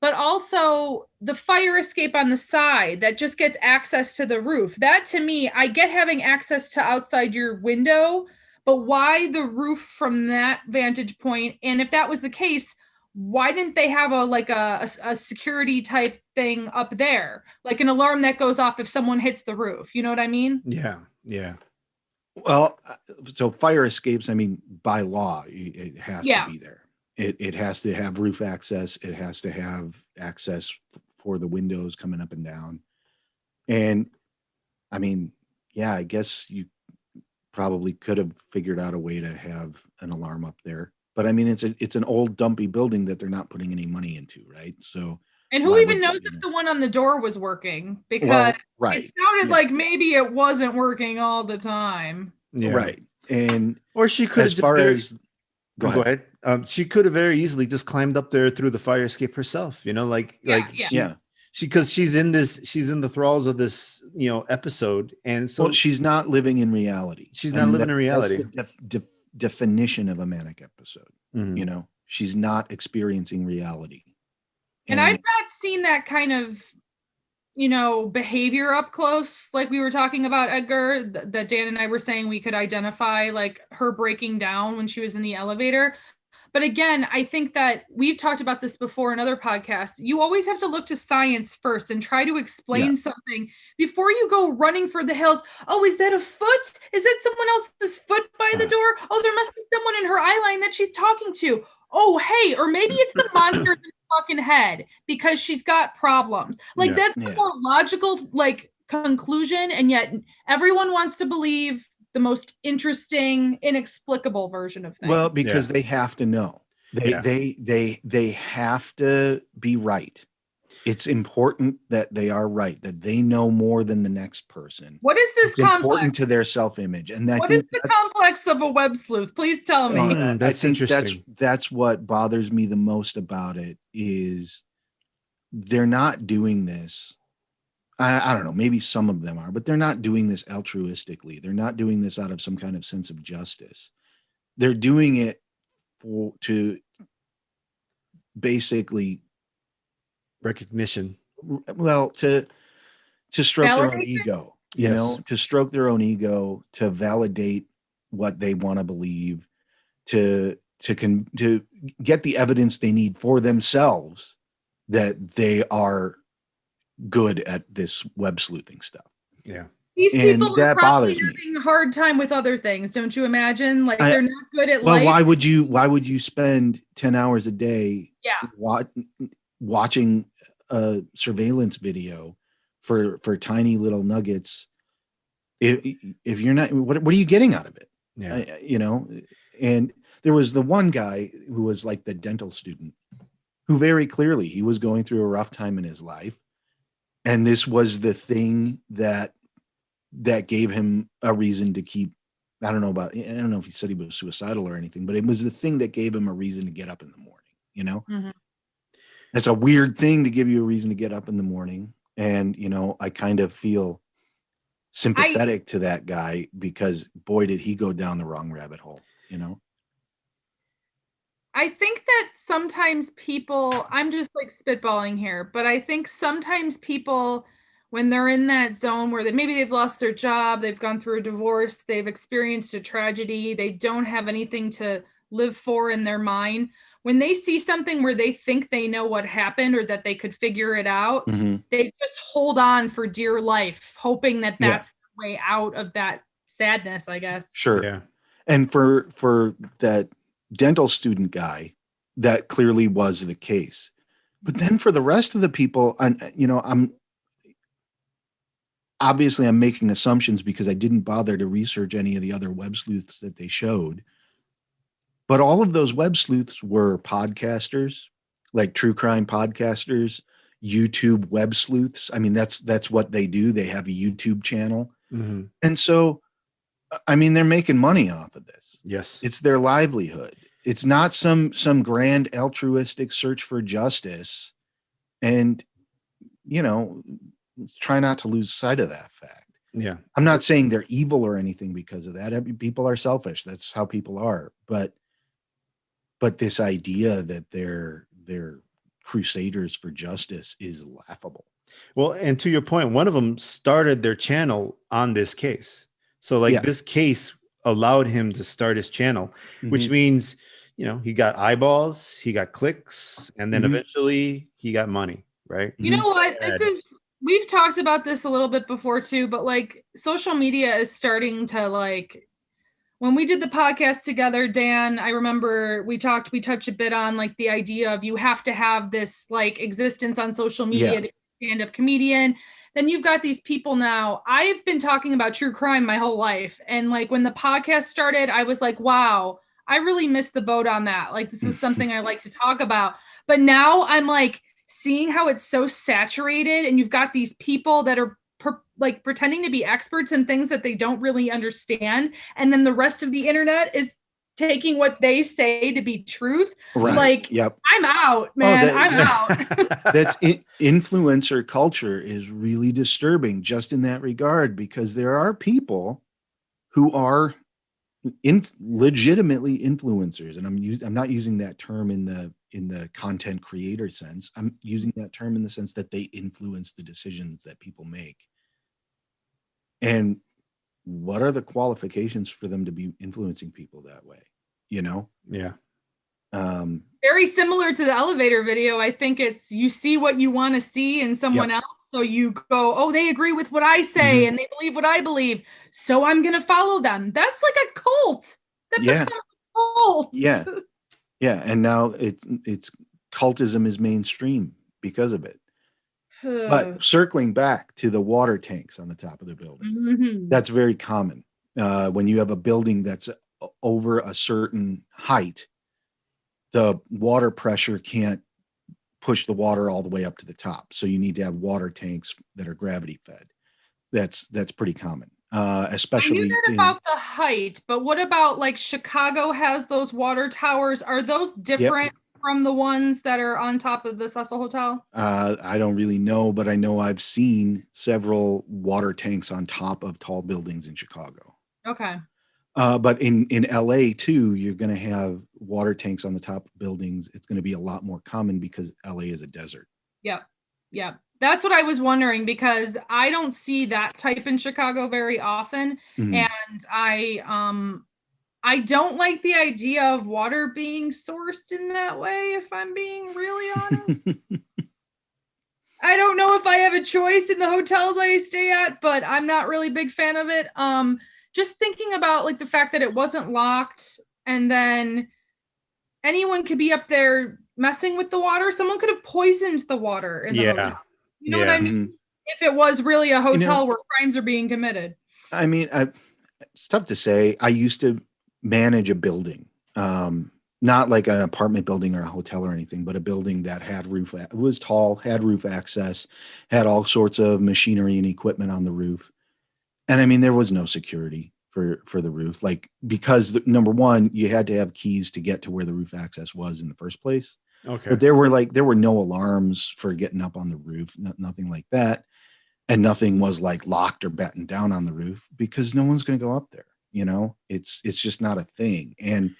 but also the fire escape on the side that just gets access to the roof. That, to me, I get having access to outside your window, but why the roof from that vantage point? And if that was the case, why didn't they have a security type thing up there, like an alarm that goes off if someone hits the roof? You know what I mean? Yeah. Yeah. Well, so fire escapes, I mean, by law, it has to Yeah. be there. It has to have roof access. It has to have access for the windows coming up and down. And I mean, yeah, I guess you probably could have figured out a way to have an alarm up there. But I mean, it's an old dumpy building that they're not putting any money into, right? So And who why even would knows you if know? the one on the door was working? Because Well, it right. sounded Yeah. like maybe it wasn't working all the time. Yeah. Right. And Or she could have as just far as go ahead. She could have very easily just climbed up there through the fire escape herself, Yeah. because she's in the thralls of this, episode. And so well, she's not living in reality. she's I not mean, living in that's reality. the definition of a manic episode. Mhm. She's not experiencing reality. And I've not seen that kind of, behavior up close. Like we were talking about Edgar, that Dan and I were saying we could identify like her breaking down when she was in the elevator. But again, I think that we've talked about this before in other podcasts. You always have to look to science first and try to explain something before you go running for the hills. Oh, is that a foot? Is that someone else's foot by the door? Oh, there must be someone in her eye line that she's talking to. Oh, hey, or maybe it's the monster in her fucking head because she's got problems. Like that's the more logical conclusion, and yet everyone wants to believe the most interesting, inexplicable version of things. Well, because they have to know. They have to be right. It's important that they are right, that they know more than the next person. What is this complex? Important to their self-image. And what is the complex of a web sleuth? Please tell me. That's interesting. That's what bothers me the most about it is they're not doing this. I don't know, maybe some of them are, but they're not doing this altruistically. They're not doing this out of some kind of sense of justice. They're doing it to basically recognition. Well, to stroke their own ego, to stroke their own ego, to validate what they want to believe, to get the evidence they need for themselves that they are good at this web sleuthing stuff. Yeah. These people are probably having a hard time with other things, don't you imagine? Like they're not good at life. Why would you spend 10 hours a day watching a surveillance video for tiny little nuggets if you're not what are you getting out of it? And there was the one guy who was like the dental student who very clearly he was going through a rough time in his life. And this was the thing that gave him a reason to keep, I don't know if he said he was suicidal or anything, but it was the thing that gave him a reason to get up in the morning, Mm-hmm. That's a weird thing to give you a reason to get up in the morning. And, I kind of feel sympathetic to that guy because boy, did he go down the wrong rabbit hole, I think that sometimes people, I'm just like spitballing here, but I think sometimes people, when they're in that zone where maybe they've lost their job, they've gone through a divorce, they've experienced a tragedy, they don't have anything to live for in their mind. When they see something where they think they know what happened or that they could figure it out, mm-hmm. they just hold on for dear life, hoping that that's the way out of that sadness, I guess. Sure. Yeah. And for that dental student guy, that clearly was the case. But then for the rest of the people, I'm making assumptions because I didn't bother to research any of the other web sleuths that they showed. But all of those web sleuths were podcasters, like true crime podcasters, YouTube web sleuths. I mean, that's what they do. They have a YouTube channel. Mm-hmm. And so, I mean, they're making money off of this. Yes. It's their livelihood. It's not some grand altruistic search for justice. And, try not to lose sight of that fact. Yeah. I'm not saying they're evil or anything because of that. People are selfish. That's how people are. But this idea that they're crusaders for justice is laughable. Well, and to your point, one of them started their channel on this case. So this case allowed him to start his channel, mm-hmm. which means, he got eyeballs, he got clicks, and then eventually he got money, right? You know what? We've talked about this a little bit before too, but like social media is starting to like, when we did the podcast together, Dan, I remember we touched a bit on like the idea of you have to have this like existence on social media to be a stand-up comedian. Then you've got these people now. I've been talking about true crime my whole life. And like when the podcast started, I was like, wow, I really missed the boat on that. Like this is something I like to talk about. But now I'm like seeing how it's so saturated and you've got these people that are like pretending to be experts in things that they don't really understand. And then the rest of the internet is taking what they say to be truth. Right. Like, I'm out, man. I'm out. That's influencer culture is really disturbing just in that regard, because there are people who are legitimately influencers. And I'm not using that term in the content creator sense. I'm using that term in the sense that they influence the decisions that people make. And what are the qualifications for them to be influencing people that way? Yeah. Very similar to the elevator video. I think it's, you see what you want to see in someone else. So you go, oh, they agree with what I say and they believe what I believe. So I'm going to follow them. That's like a cult. That becomes a cult. Yeah. Yeah. And now it's cultism is mainstream because of it. But circling back to the water tanks on the top of the building, that's very common. When you have a building that's over a certain height, the water pressure can't push the water all the way up to the top. So you need to have water tanks that are gravity fed. That's pretty common, especially. I knew that about the height, but what about like Chicago has those water towers? Are those different from the ones that are on top of the Cecil Hotel? I don't really know, but I know I've seen several water tanks on top of tall buildings in Chicago. Okay. But in LA too, you're going to have water tanks on the top of buildings. It's going to be a lot more common because LA is a desert. Yep. Yep. That's what I was wondering, because I don't see that type in Chicago very often. And I don't like the idea of water being sourced in that way, if I'm being really honest. I don't know if I have a choice in the hotels I stay at, but I'm not really a big fan of it. Just thinking about like the fact that it wasn't locked and then anyone could be up there messing with the water. Someone could have poisoned the water in the hotel. You know what I mean? If it was really a hotel where crimes are being committed. I mean, it's tough to say. I used to manage a building, not like an apartment building or a hotel or anything, but a building that had roof. It was tall, had roof access, had all sorts of machinery and equipment on the roof. And I mean, there was no security for the roof, like, because number one, you had to have keys to get to where the roof access was in the first place. Okay. But there were no alarms for getting up on the roof, nothing like that. And nothing was like locked or battened down on the roof because no one's going to go up there. It's just not a thing. And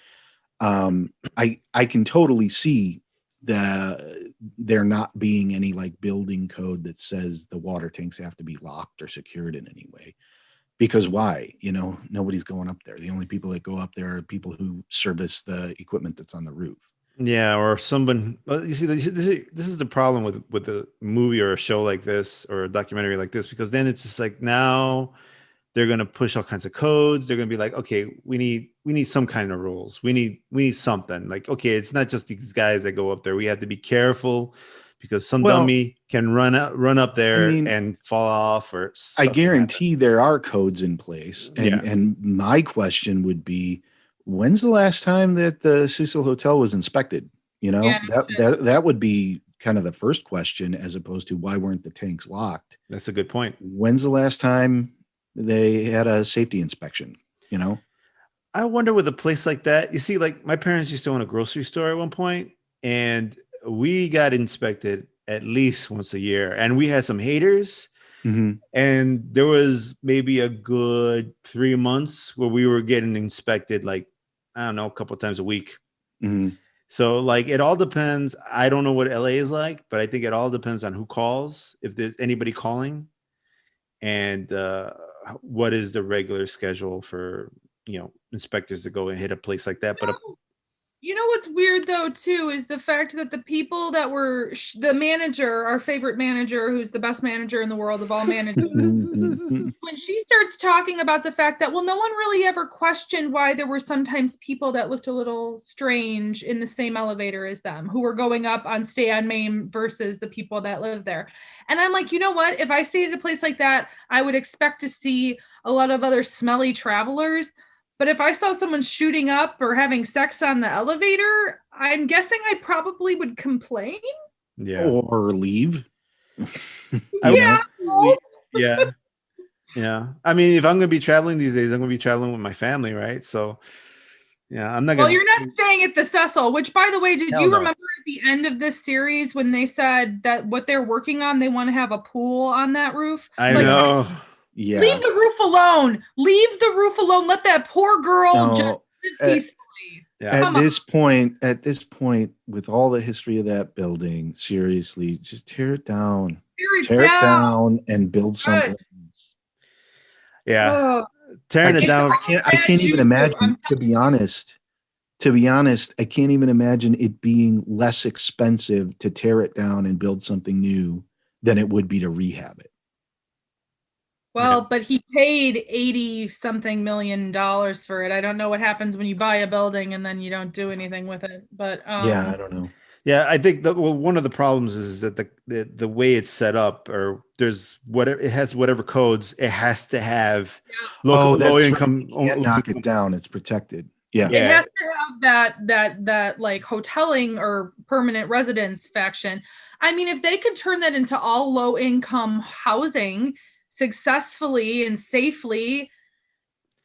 I can totally see there not being any like building code that says the water tanks have to be locked or secured in any way. Because why? Nobody's going up there. The only people that go up there are people who service the equipment that's on the roof. Yeah, or someone. Well, you see, this is the problem with a movie or a show like this or a documentary like this, because then it's just like now they're gonna push all kinds of codes. They're gonna be like, okay, we need some kind of rules. We need something. Like, okay, it's not just these guys that go up there. We have to be careful because some dummy can run up there and fall off. Or I guarantee there are codes in place. And my question would be, when's the last time that the Cecil Hotel was inspected? That would be kind of the first question, as opposed to why weren't the tanks locked? That's a good point. When's the last time they had a safety inspection? I wonder with a place like that. You see, like my parents used to own a grocery store at one point, and we got inspected at least once a year, and we had some haters. And there was maybe a good 3 months where we were getting inspected, like, I don't know, a couple of times a week. So like, it all depends. I don't know what LA is like, but I think it all depends on who calls, if there's anybody calling, and what is the regular schedule for, inspectors to go and hit a place like that. But You know what's weird though too is the fact that the people that were the manager, our favorite manager, who's the best manager in the world of all managers, when she starts talking about the fact that, well, no one really ever questioned why there were sometimes people that looked a little strange in the same elevator as them, who were going up on Stay on Main versus the people that live there. And I'm like, you know what? If I stayed at a place like that, I would expect to see a lot of other smelly travelers. But if I saw someone shooting up or having sex on the elevator, I'm guessing I probably would complain. Yeah. Or leave. Yeah. Yeah. Yeah. I mean, if I'm going to be traveling these days, I'm going to be traveling with my family, right? So, yeah, I'm not going to. Well, you're not staying at the Cecil, which, by the way, did you remember at the end of this series when they said that what they're working on, they want to have a pool on that roof? I know. Yeah. Leave the roof alone. Leave the roof alone. Let that poor girl just live peacefully. At this point, with all the history of that building, seriously, just tear it down. Tear it down and build something. Yeah. Tearing it down. I can't even imagine, to be honest, I can't even imagine it being less expensive to tear it down and build something new than it would be to rehab it. Well, but he paid 80 something million dollars for it. I don't know what happens when you buy a building and then you don't do anything with it. But yeah, I don't know. Yeah, I think that one of the problems is that the way it's set up, or there's whatever it has, whatever codes it has to have. Low income. You can't knock it down. It's protected. Yeah, it has to have that like hoteling or permanent residence faction. I mean, if they could turn that into all low income housing successfully and safely,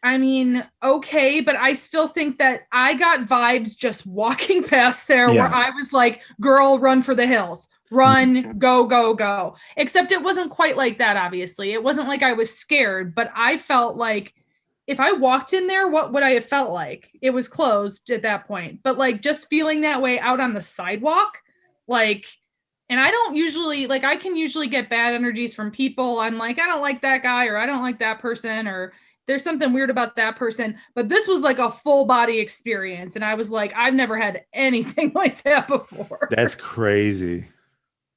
I mean, okay, but I still think that I got vibes just walking past there where I was like, girl, run for the hills, run, go, go, go. Except it wasn't quite like that, obviously. It wasn't like I was scared, but I felt like if I walked in there, what would I have felt like? It was closed at that point, but like just feeling that way out on the sidewalk, like, and I don't usually, like, I can usually get bad energies from people. I'm like, I don't like that guy, or I don't like that person, or there's something weird about that person. But this was like a full body experience. And I was like, I've never had anything like that before. That's crazy.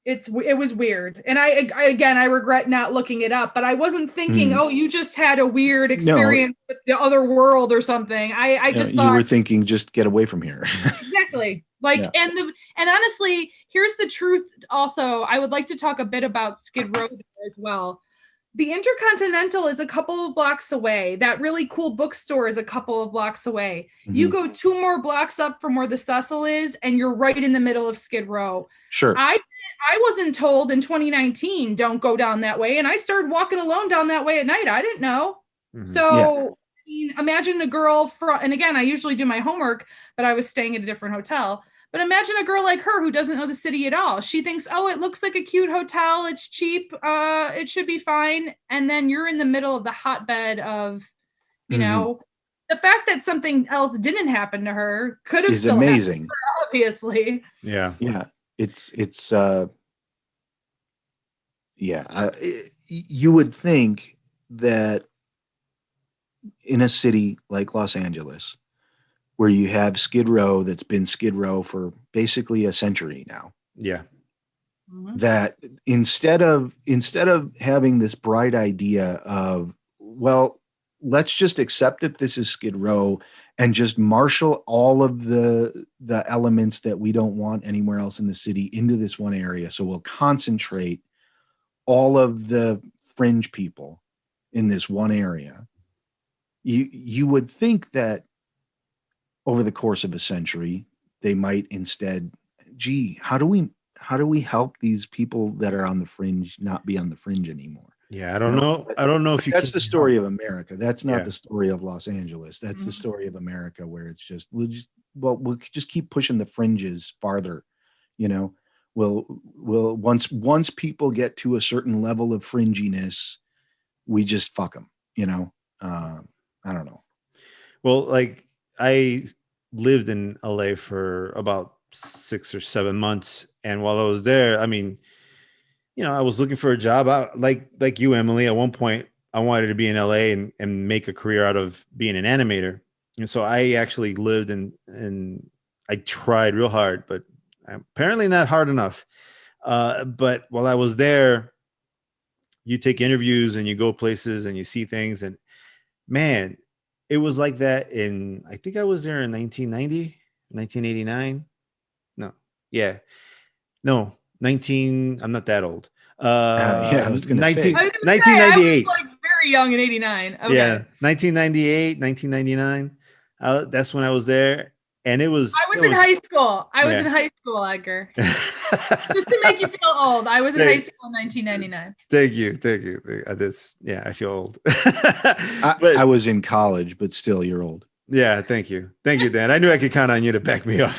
It was weird. And I regret not looking it up, but I wasn't thinking, oh, you just had a weird experience with the other world or something. I just thought you were thinking, just get away from here. Exactly. Like, and honestly, here's the truth. Also, I would like to talk a bit about Skid Row there as well. The Intercontinental is a couple of blocks away. That really cool bookstore is a couple of blocks away. Mm-hmm. You go 2 more blocks up from where the Cecil is, and you're right in the middle of Skid Row. Sure. I wasn't told in 2019, don't go down that way. And I started walking alone down that way at night. I didn't know. Mm-hmm. So I mean, imagine a girl and again, I usually do my homework, but I was staying at a different hotel. But imagine a girl like her who doesn't know the city at all. She thinks, oh, it looks like a cute hotel. It's cheap. It should be fine. And then you're in the middle of the hotbed of, you know, the fact that something else didn't happen to her could have still amazing. Happened to her, obviously. Yeah. Yeah. You would think that in a city like Los Angeles, where you have Skid Row that's been Skid Row for basically a century now. Yeah. That instead of having this bright idea of, well, let's just accept that this is Skid Row and just marshal all of the elements that we don't want anywhere else in the city into this one area. So we'll concentrate all of the fringe people in this one area. You would think that over the course of a century, they might instead, how do we help these people that are on the fringe not be on the fringe anymore? Yeah, I don't know. I don't know if you. That's the story of America. That's not the story of Los Angeles. That's the story of America, where it's just we'll just keep pushing the fringes farther. You know, we'll once people get to a certain level of fringiness, we just fuck them. You know, I don't know. Well, like I lived in LA for about 6 or 7 months, and while I was there, I mean, you know, I was looking for a job. Like you, Emily, at one point, I wanted to be in LA and make a career out of being an animator. And so I actually lived in I tried real hard, but apparently not hard enough. But while I was there, you take interviews and you go places and you see things, and man, it was like that I think I was there in 1990, 1989. No, yeah, no, 19. I'm not that old. Yeah, I was gonna say. 1998. I was like very young in 89. Okay. Yeah, 1998, 1999. That's when I was there, and I was in high school. I was in high school, Edgar. Just to make you feel old. I was in high school in 1999. Thank you. I feel old. I was in college, but still, you're old. Yeah, thank you, Dan. I knew I could count on you to back me up.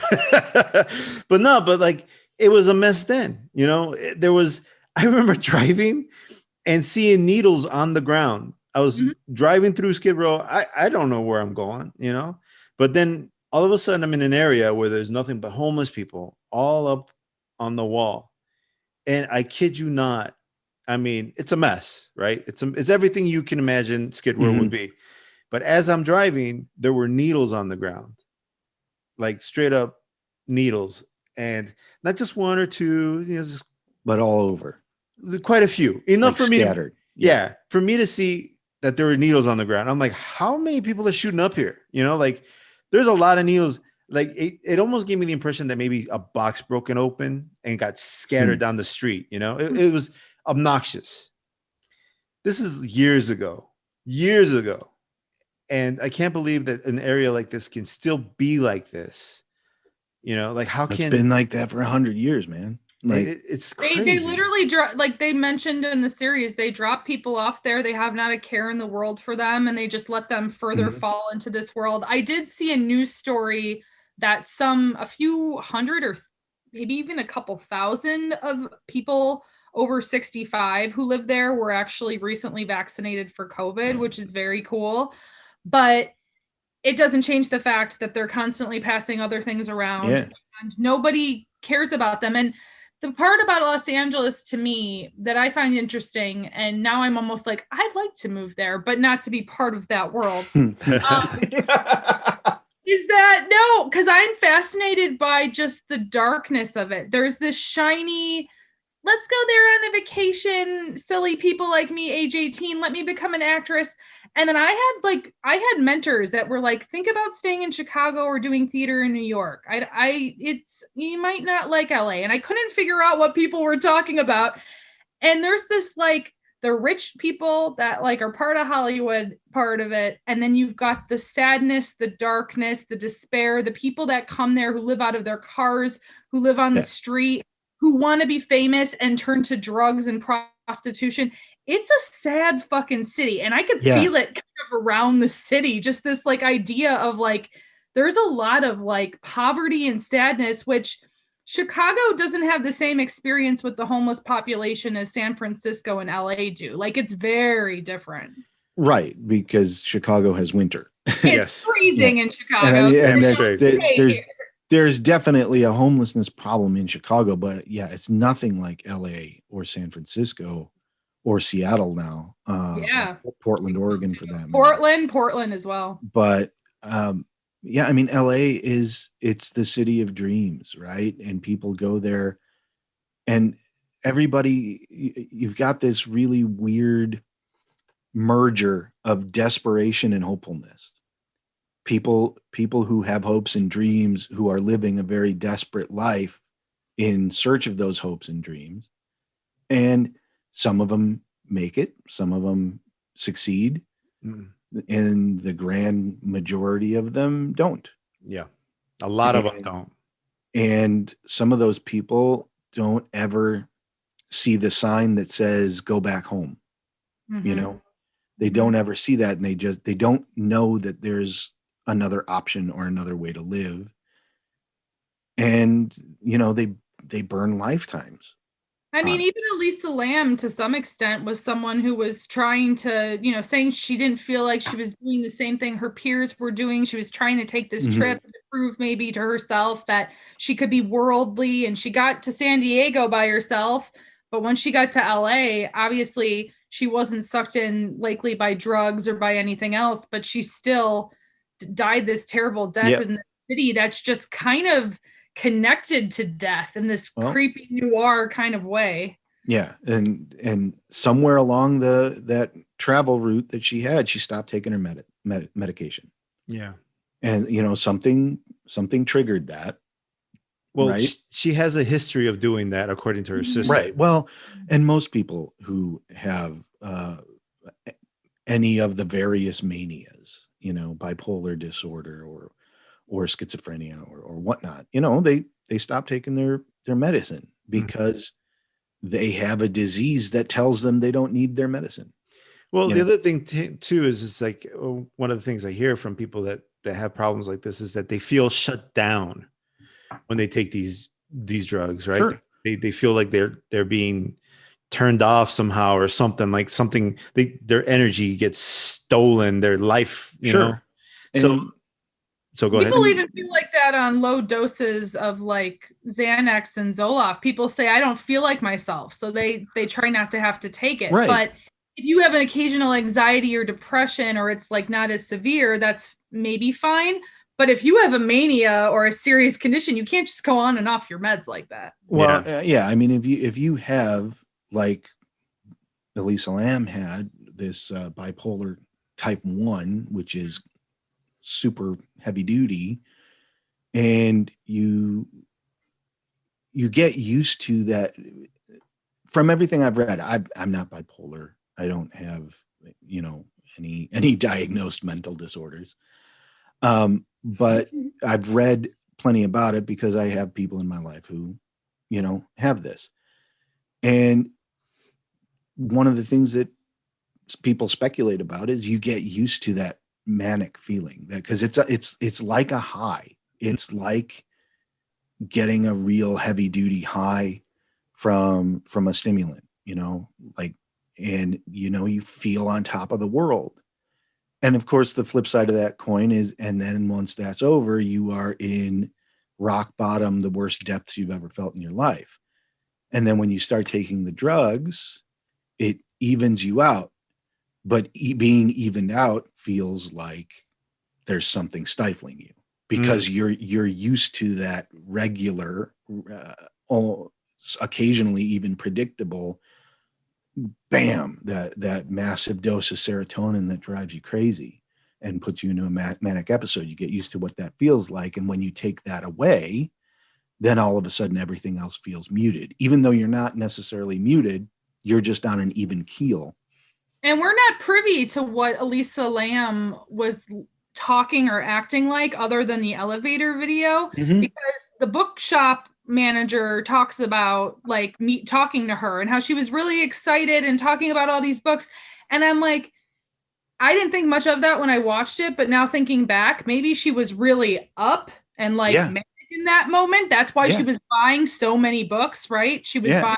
But like it was a mess then. You know, I remember driving and seeing needles on the ground. I was driving through Skid Row. I don't know where I'm going, you know, but then all of a sudden I'm in an area where there's nothing but homeless people all up on the wall. And I kid you not, I mean, it's a mess, right? It's everything you can imagine Skid Row would be. But as I'm driving, there were needles on the ground, like straight up needles, and not just one or two, you know, but all over. Quite a few, enough like for me scattered. for me to see that there were needles on the ground. I'm like, how many people are shooting up here? You know, like there's a lot of needles. Like it almost gave me the impression that maybe a box broken open and got scattered down the street. You know, it was obnoxious. This is years ago, and I can't believe that an area like this can still be like this. You know, like how can it's been like that for 100 years, man. Like it's crazy. They literally drop, like they mentioned in the series, they drop people off there. They have not a care in the world for them, and they just let them further fall into this world. I did see a news story that a few hundred or maybe even a couple thousand of people over 65 who live there were actually recently vaccinated for COVID, which is very cool. But it doesn't change the fact that they're constantly passing other things around and nobody cares about them. And the part about Los Angeles to me that I find interesting, and now I'm almost like, I'd like to move there, but not to be part of that world, is that no, because I'm fascinated by just the darkness of it. There's this shiny, let's go there on a vacation, silly people like me, age 18, let me become an actress. And then I had mentors that were like, think about staying in Chicago or doing theater in New York. You might not like LA. And I couldn't figure out what people were talking about. And there's this like the rich people that like are part of Hollywood, part of it. And then you've got the sadness, the darkness, the despair, the people that come there who live out of their cars, who live on the street, who want to be famous and turn to drugs and prostitution. It's a sad fucking city. And I could feel it kind of around the city. Just this like idea of like, there's a lot of like poverty and sadness, which Chicago doesn't have the same experience with the homeless population as San Francisco and LA do. Like it's very different. Right. Because Chicago has winter. It's freezing in Chicago. There's definitely a homelessness problem in Chicago, but it's nothing like LA or San Francisco or Seattle now. Portland, Oregon for that matter. Portland as well. But I mean, LA it's the city of dreams, right? And people go there and everybody, you've got this really weird merger of desperation and hopefulness. People who have hopes and dreams, who are living a very desperate life in search of those hopes and dreams. And some of them make it, some of them succeed, and the grand majority of them don't. Yeah. A lot of them don't. And some of those people don't ever see the sign that says, go back home. You know, they don't ever see that. And they don't know that there's another option or another way to live. And, you know, they burn lifetimes. I mean, even Elisa Lam, to some extent, was someone who was trying to, you know, saying she didn't feel like she was doing the same thing her peers were doing. She was trying to take this trip to prove maybe to herself that she could be worldly. And she got to San Diego by herself. But when she got to LA, obviously she wasn't sucked in likely by drugs or by anything else, but she still died this terrible death in city that's just kind of connected to death in this creepy noir kind of way. Yeah, and somewhere along that travel route that she had, she stopped taking her medication. Yeah, and something triggered that. Well, right? she has a history of doing that, according to her sister. Right. Well, and most people who have any of the various manias, bipolar disorder or schizophrenia or whatnot, they stop taking their medicine because they have a disease that tells them they don't need their medicine. Well, the other thing too is it's like one of the things I hear from people that have problems like this is that they feel shut down when they take these drugs, right? Sure. They feel like they're being turned off somehow or something, like something their energy gets stolen, their life, you know. So go ahead. People even feel like that on low doses of like Xanax and Zoloft. People say, I don't feel like myself. So they try not to have to take it. Right. But if you have an occasional anxiety or depression, or it's like not as severe, that's maybe fine. But if you have a mania or a serious condition, you can't just go on and off your meds like that. Well, I mean, if you have, like Elisa Lam had, this bipolar type 1, which is super heavy duty, and you get used to that. From everything I've read, I'm not bipolar. I don't have any diagnosed mental disorders, but I've read plenty about it because I have people in my life who have this. And one of the things that people speculate about is you get used to that manic feeling, that because it's like a high. It's like getting a real heavy duty high from a stimulant, and you feel on top of the world. And of course, the flip side of that coin is, and then once that's over, you are in rock bottom, the worst depths you've ever felt in your life. And then when you start taking the drugs, it evens you out. But being evened out feels like there's something stifling you because you're used to that regular, occasionally even predictable, bam, that massive dose of serotonin that drives you crazy and puts you into a manic episode. You get used to what that feels like. And when you take that away, then all of a sudden everything else feels muted. Even though you're not necessarily muted, you're just on an even keel. And we're not privy to what Elisa Lam was talking or acting like other than the elevator video, because the bookshop manager talks about like me talking to her and how she was really excited and talking about all these books. And I'm like, I didn't think much of that when I watched it, but now thinking back, maybe she was really up and like manic in that moment. That's why she was buying so many books, right? She was buying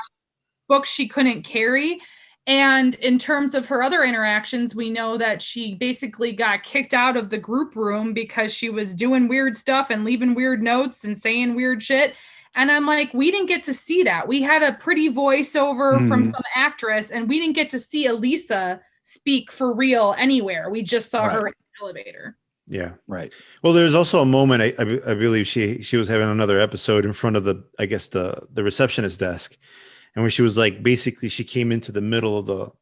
books she couldn't carry. And in terms of her other interactions, we know that she basically got kicked out of the group room because she was doing weird stuff and leaving weird notes and saying weird shit. And I'm like, we didn't get to see that. We had a pretty voiceover from some actress, and we didn't get to see Elisa speak for real anywhere. We just saw her in the elevator. Yeah. Right. Well, there's also a moment, I believe she was having another episode in front of the receptionist desk. And where she was like, basically she came into the middle of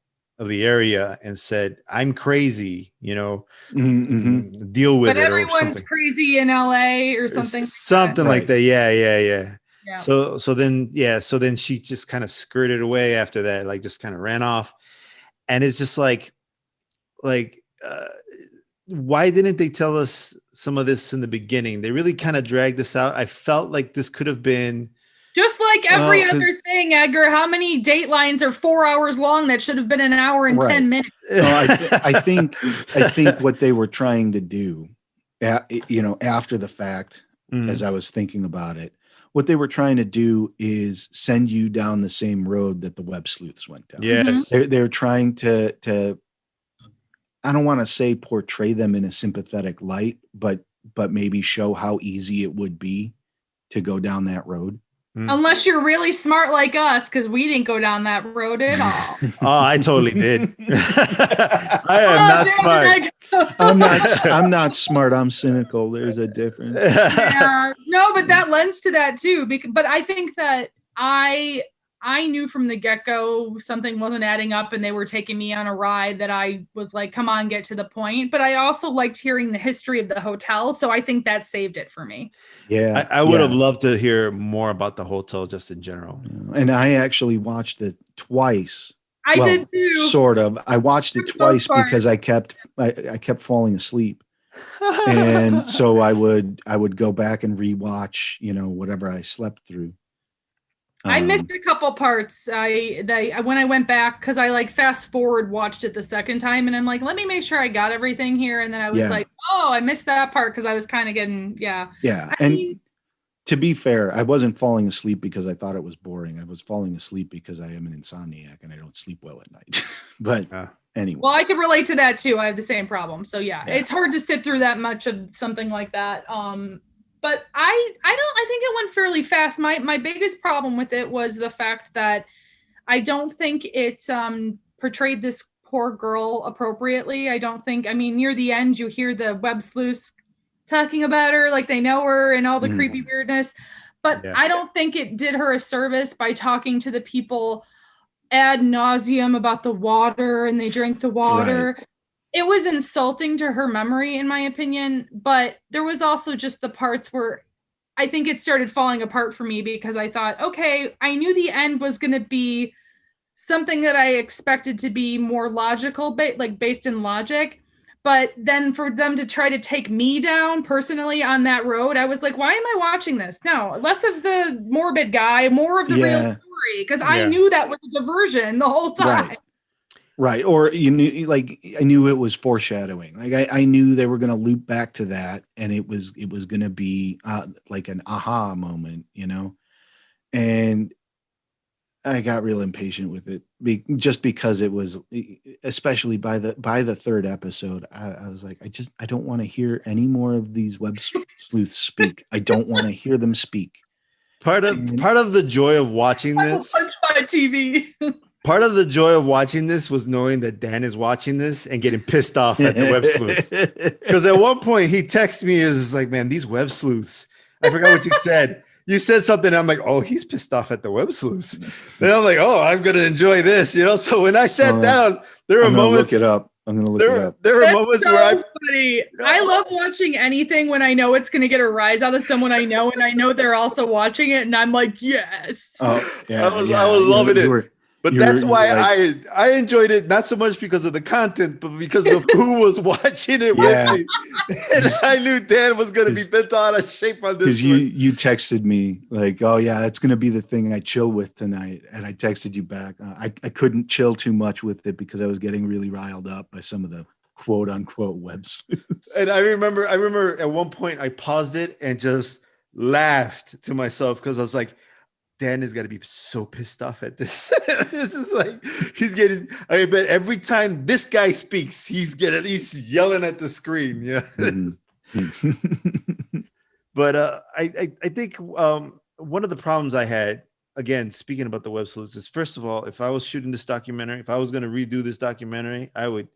the area and said, I'm crazy, deal with it. But everyone's crazy in LA or something. Something like that. Yeah. So then she just kind of skirted away after that, like just kind of ran off. And it's just like, why didn't they tell us some of this in the beginning? They really kind of dragged this out. I felt like this could have been just like every other thing, Edgar. How many Datelines are 4 hours long that should have been an hour and 10 minutes? I think what they were trying to do, after the fact, as I was thinking about it, what they were trying to do is send you down the same road that the web sleuths went down. Yes, they're trying to. I don't want to say portray them in a sympathetic light, but maybe show how easy it would be to go down that road. Unless you're really smart like us, because we didn't go down that road at all. Oh, I totally did. I am not smart. I'm not smart. I'm cynical. There's a difference. Yeah. No, but that lends to that too. But I think that I knew from the get-go something wasn't adding up and they were taking me on a ride that I was like, come on, get to the point. But I also liked hearing the history of the hotel. So I think that saved it for me. Yeah. I would have loved to hear more about the hotel just in general. And I actually watched it twice. I did too. Sort of. I watched it twice because I kept falling asleep. And so I would go back and rewatch, whatever I slept through. I missed a couple parts. When I went back, because I like fast forward watched it the second time, and I'm like, let me make sure I got everything here. And then I was like, oh, I missed that part because I was kind of getting Yeah. I mean, to be fair, I wasn't falling asleep because I thought it was boring. I was falling asleep because I am an insomniac and I don't sleep well at night. But anyway. Well, I could relate to that too. I have the same problem. So it's hard to sit through that much of something like that. But I think it went fairly fast. My biggest problem with it was the fact that I don't think it portrayed this poor girl appropriately. Near the end, you hear the web sleuths talking about her like they know her and all the creepy weirdness. But I don't think it did her a service by talking to the people ad nauseum about the water and they drink the water. Right. It was insulting to her memory, in my opinion, but there was also just the parts where I think it started falling apart for me because I thought, okay, I knew the end was going to be something that I expected to be more logical, based in logic. But then for them to try to take me down personally on that road, I was like, why am I watching this? No, less of the morbid guy, more of the real story, because I knew that was a diversion the whole time. Right. Or I knew it was foreshadowing. Like I knew they were going to loop back to that, and it was going to be like an aha moment, and I got real impatient with it just because it was, especially by the third episode, I was like, I don't want to hear any more of these web sleuths speak. I don't want to hear them speak. Part of the joy of watching this. Punch my TV. Part of the joy of watching this was knowing that Dan is watching this and getting pissed off at the web sleuths. Because at one point he texted me, is like, man, these web sleuths. I forgot what you said. You said something. I'm like, oh, he's pissed off at the web sleuths. Then I'm like, oh, I'm going to enjoy this. So when I sat down, there were moments. Look it up. I'm going to look it up. There were moments where I love watching anything when I know it's going to get a rise out of someone I know, and I know they're also watching it. And I'm like, yes. Oh, yeah. I was loving it. But that's why I enjoyed it, not so much because of the content, but because of who was watching it with me. And I knew Dan was going to be bent out of shape on this. Because you texted me like, oh, yeah, that's going to be the thing I chill with tonight. And I texted you back. I couldn't chill too much with it because I was getting really riled up by some of the quote unquote web sleuths. And I remember at one point I paused it and just laughed to myself because I was like, Dan is going to be so pissed off at this. It's just like I bet every time this guy speaks, he's yelling at the screen. Yeah. Mm-hmm. But I think one of the problems I had, again, speaking about the web sleuths, is first of all, if I was shooting this documentary, if I was going to redo this documentary, I would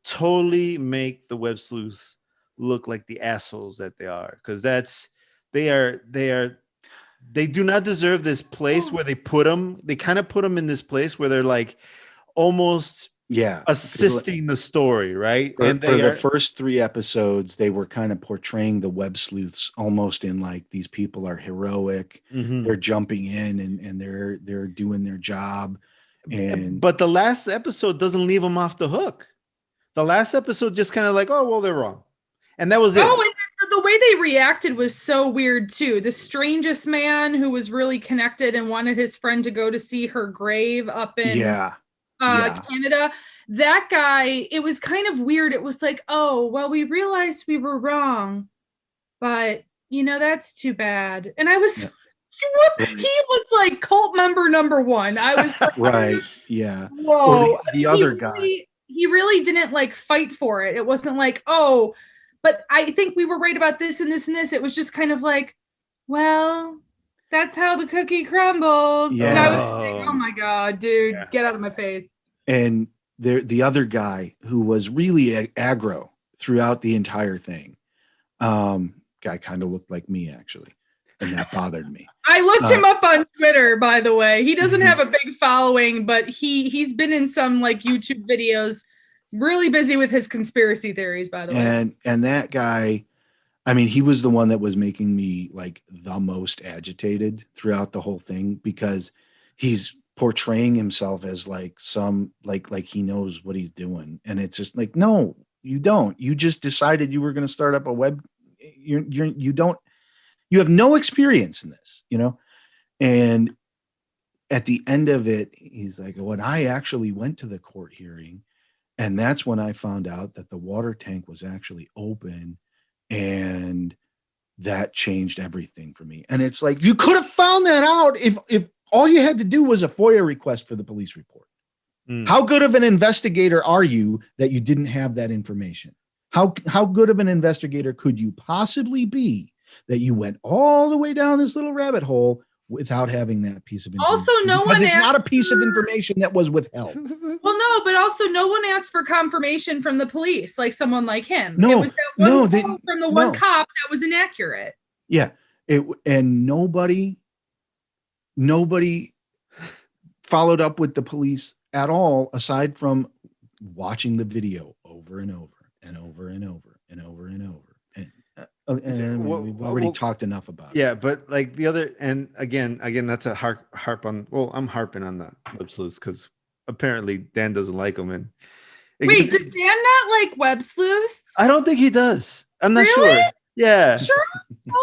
totally make the web sleuths look like the assholes that they are, because they do not deserve this place where they put them. They kind of put them in this place where they're like almost assisting the story, right? For the first 3 episodes, they were kind of portraying the web sleuths almost in like these people are heroic. Mm-hmm. They're jumping in and they're doing their job. But the last episode doesn't leave them off the hook. The last episode just kind of like, oh, well, they're wrong. And that was it. Oh, and the way they reacted was so weird too. The strangest man who was really connected and wanted his friend to go to see her grave up in Canada. That guy, it was kind of weird. It was like, oh, well, we realized we were wrong, but that's too bad. And I was, he looks like cult member number 1. I was like, right. Yeah. Whoa. The other guy. He really didn't like fight for it. It wasn't like, oh, but I think we were right about this and this and this. It was just kind of like, well, That's how the cookie crumbles. Yeah. And I was like, oh my God, dude, get out of my face. And the other guy who was really aggro throughout the entire thing, guy kind of looked like me, actually. And that bothered me. I looked him up on Twitter, by the way. He doesn't have a big following, but he's been in some like YouTube videos, really busy with his conspiracy theories, by the way. And that guy, I mean, he was the one that was making me like the most agitated throughout the whole thing, because he's portraying himself as like some like he knows what he's doing. And it's just like, no, you don't. You just decided you were going to start up a web. You have no experience in this, you know? And at the end of it, he's like, when I actually went to the court hearing, and that's when I found out that the water tank was actually open, and that changed everything for me. And it's like, you could have found that out if all you had to do was a FOIA request for the police report. How good of an investigator are you that you didn't have that information? How good of an investigator could you possibly be that you went all the way down this little rabbit hole without having that piece of information? Also, because it's not a piece of information that was withheld. Well, no, but also no one asked for confirmation from the police, like someone like him. No, it was that one from the one cop that was inaccurate. Yeah, and nobody followed up with the police at all, aside from watching the video over and over and over and over and over and over. And we've already talked enough about it. Yeah, but like the other, and again, that's a harp on. Well, I'm harping on the web sleuths because apparently Dan doesn't like them. And wait, does Dan not like web sleuths? I don't think he does. I'm not sure. Yeah. Sure.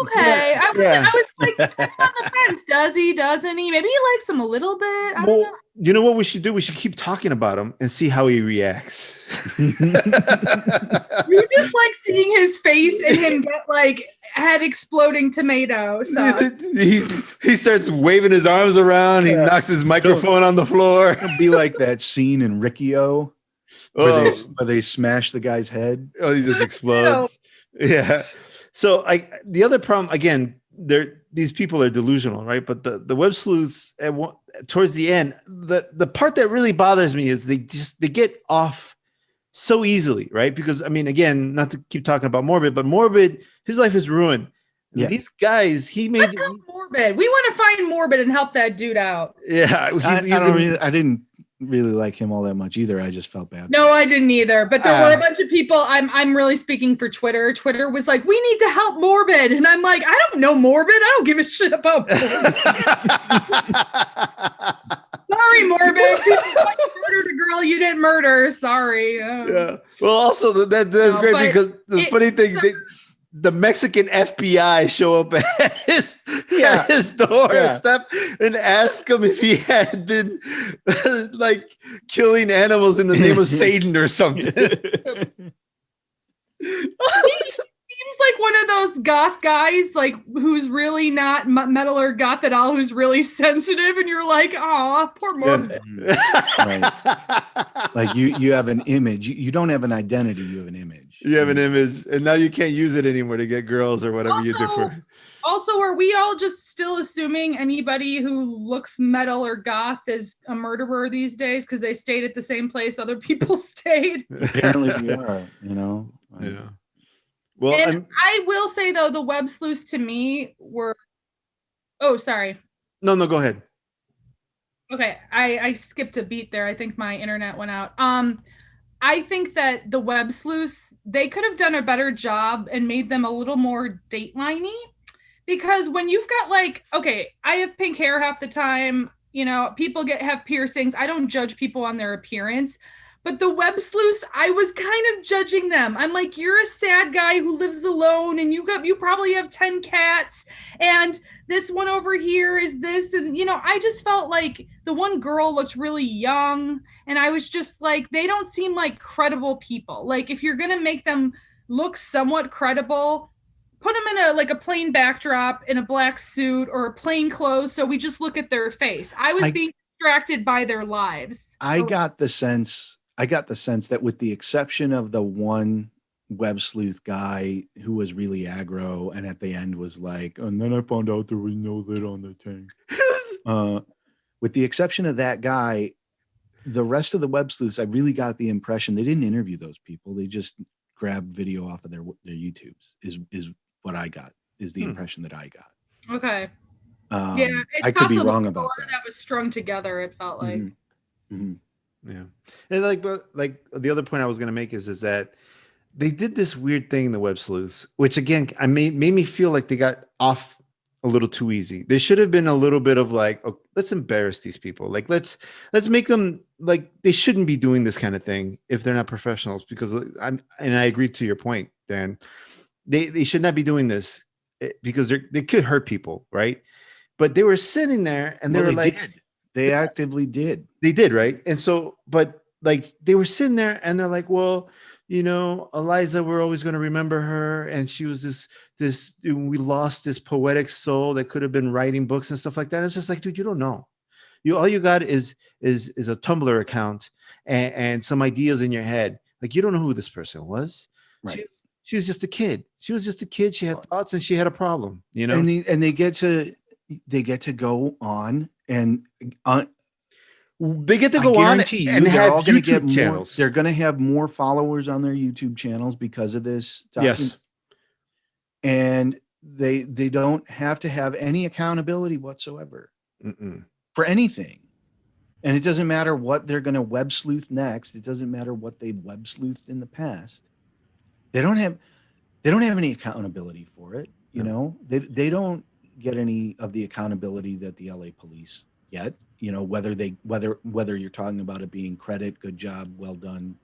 Okay. I was like on the fence. Does he? Doesn't he? Maybe he likes them a little bit. I don't know. You know what we should do? We should keep talking about him and see how he reacts. You just like seeing his face and him get like head exploding tomato. So he starts waving his arms around. He knocks his microphone on the floor. It'll be like that scene in Riccio where they smash the guy's head. Oh, he just explodes. Yeah. So the other problem, again, these people are delusional, right? But the web sleuths towards the end, the part that really bothers me is they get off so easily, right? Because I mean, again, not to keep talking about Morbid, but Morbid, his life is ruined. Yeah. These guys, Let's help Morbid. We want to find Morbid and help that dude out. Yeah, I didn't really like him all that much either. I just felt bad. No, I didn't either. But there were a bunch of people. I'm really speaking for Twitter. Twitter was like, we need to help Morbid. And I'm like, I don't know Morbid. I don't give a shit about Morbid. Sorry, Morbid. You murdered a girl you didn't murder. Sorry. Yeah. Well, also that's great because the funny thing, the Mexican FBI show up at his doorstep and ask him if he had been like killing animals in the name of Satan or something. Seems like one of those goth guys, like who's really not metal or goth at all, who's really sensitive, and you're like, "Oh, poor Morbid." Right. Like you have an image. You don't have an identity. You have an image. You have an image, and now you can't use it anymore to get girls or whatever you do for. Also, are we all just still assuming anybody who looks metal or goth is a murderer these days because they stayed at the same place other people stayed? Apparently, we are. You know. Yeah. Well, and I will say though, the web sleuths to me were. Oh, sorry. No, go ahead. Okay, I skipped a beat there. I think my internet went out. I think that the web sleuths, they could have done a better job and made them a little more Dateline-y, because when you've got like, okay, I have pink hair half the time. You know, people have piercings. I don't judge people on their appearance. But the web sleuths, I was kind of judging them. I'm like, you're a sad guy who lives alone, and you probably have 10 cats, and this one over here is this, and you know, I just felt like the one girl looked really young, and I was just like, they don't seem like credible people. Like, if you're gonna make them look somewhat credible, put them in a plain backdrop in a black suit or plain clothes, so we just look at their face. I was being distracted by their lives. I got the sense that with the exception of the one web sleuth guy who was really aggro, and at the end was like, and then I found out there was no lid on the tank. With the exception of that guy, the rest of the web sleuths, I really got the impression they didn't interview those people. They just grabbed video off of their YouTubes. Is what I got. Is the impression that I got. Okay. Yeah, it's I could be wrong about that. That was strung together. It felt like. Mm-hmm. Mm-hmm. Yeah, and but the other point I was going to make is that they did this weird thing in the web sleuths, which again, made me feel like they got off a little too easy. They should have been a little bit of like, oh, let's embarrass these people. Like, let's make them like they shouldn't be doing this kind of thing if they're not professionals. Because I agree to your point, Dan. They should not be doing this because they could hurt people, right? But they were sitting there and they actively did. They did, right? And so, but like they were sitting there and they're like, well, you know, Eliza, we're always going to remember her. And she was we lost this poetic soul that could have been writing books and stuff like that. It's just like, dude, you don't know. All you got is a Tumblr account and some ideas in your head. Like, you don't know who this person was. Right. She was just a kid. She was just a kid. She had thoughts and she had a problem, you know? And they get to go on and they get to go on and have YouTube channels. They're going to have more followers on their YouTube channels because of this. Yes. And they don't have to have any accountability whatsoever for anything. And it doesn't matter what they're going to web sleuth next. It doesn't matter what they've web sleuthed in the past. They don't have any accountability for it. You know, they don't get any of the accountability that the LA police get. You know, whether you're talking about it being credit, good job, well done,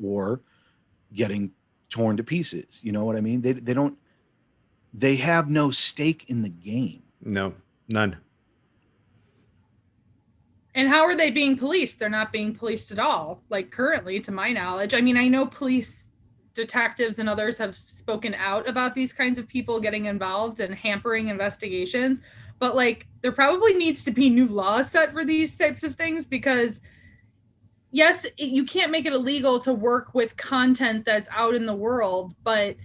or getting torn to pieces. You know what I mean? They have no stake in the game. No, none. And how are they being policed? They're not being policed at all. Like currently, to my knowledge. I mean, I know police detectives and others have spoken out about these kinds of people getting involved and hampering investigations. But like, there probably needs to be new laws set for these types of things because yes, you can't make it illegal to work with content that's out in the world. But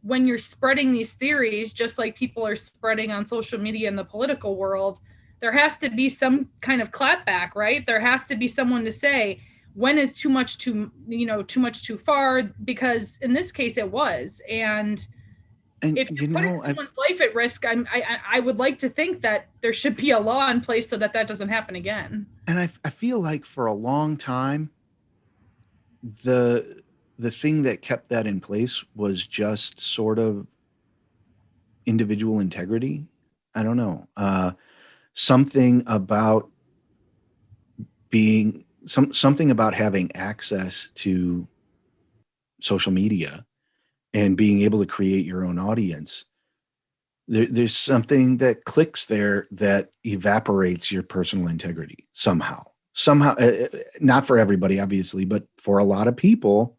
when you're spreading these theories, just like people are spreading on social media in the political world, there has to be some kind of clapback, right? There has to be someone to say, when is too much too far? Because in this case it was. And if you're putting someone's life at risk, I would like to think that there should be a law in place so that doesn't happen again. And I feel like for a long time, the thing that kept that in place was just sort of individual integrity. I don't know. Something about something about having access to social media and being able to create your own audience. There's something that clicks there that evaporates your personal integrity somehow, not for everybody, obviously, but for a lot of people.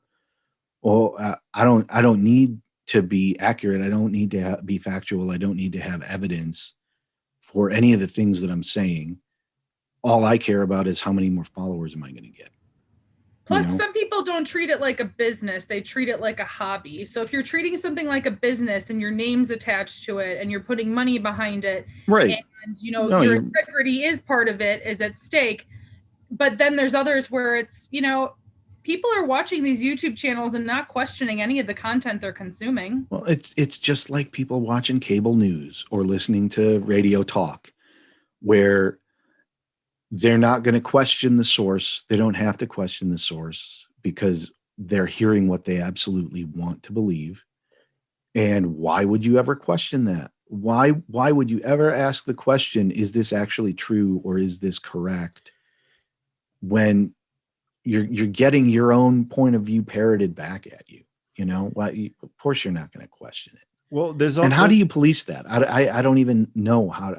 Well, I don't need to be accurate. I don't need to be factual. I don't need to have evidence for any of the things that I'm saying. All I care about is how many more followers am I going to get. Plus, some people don't treat it like a business. They treat it like a hobby. So if you're treating something like a business and your name's attached to it and you're putting money behind it, right? And your integrity is part of it, is at stake. But then there's others where it's, people are watching these YouTube channels and not questioning any of the content they're consuming. Well, it's just like people watching cable news or listening to radio talk, where they're not going to question the source. They don't have to question the source because they're hearing what they absolutely want to believe. And why would you ever question that? Why would you ever ask the question, is this actually true or is this correct? When you're getting your own point of view parroted back at you, of course you're not going to question it. Well, and how do you police that? I don't even know how.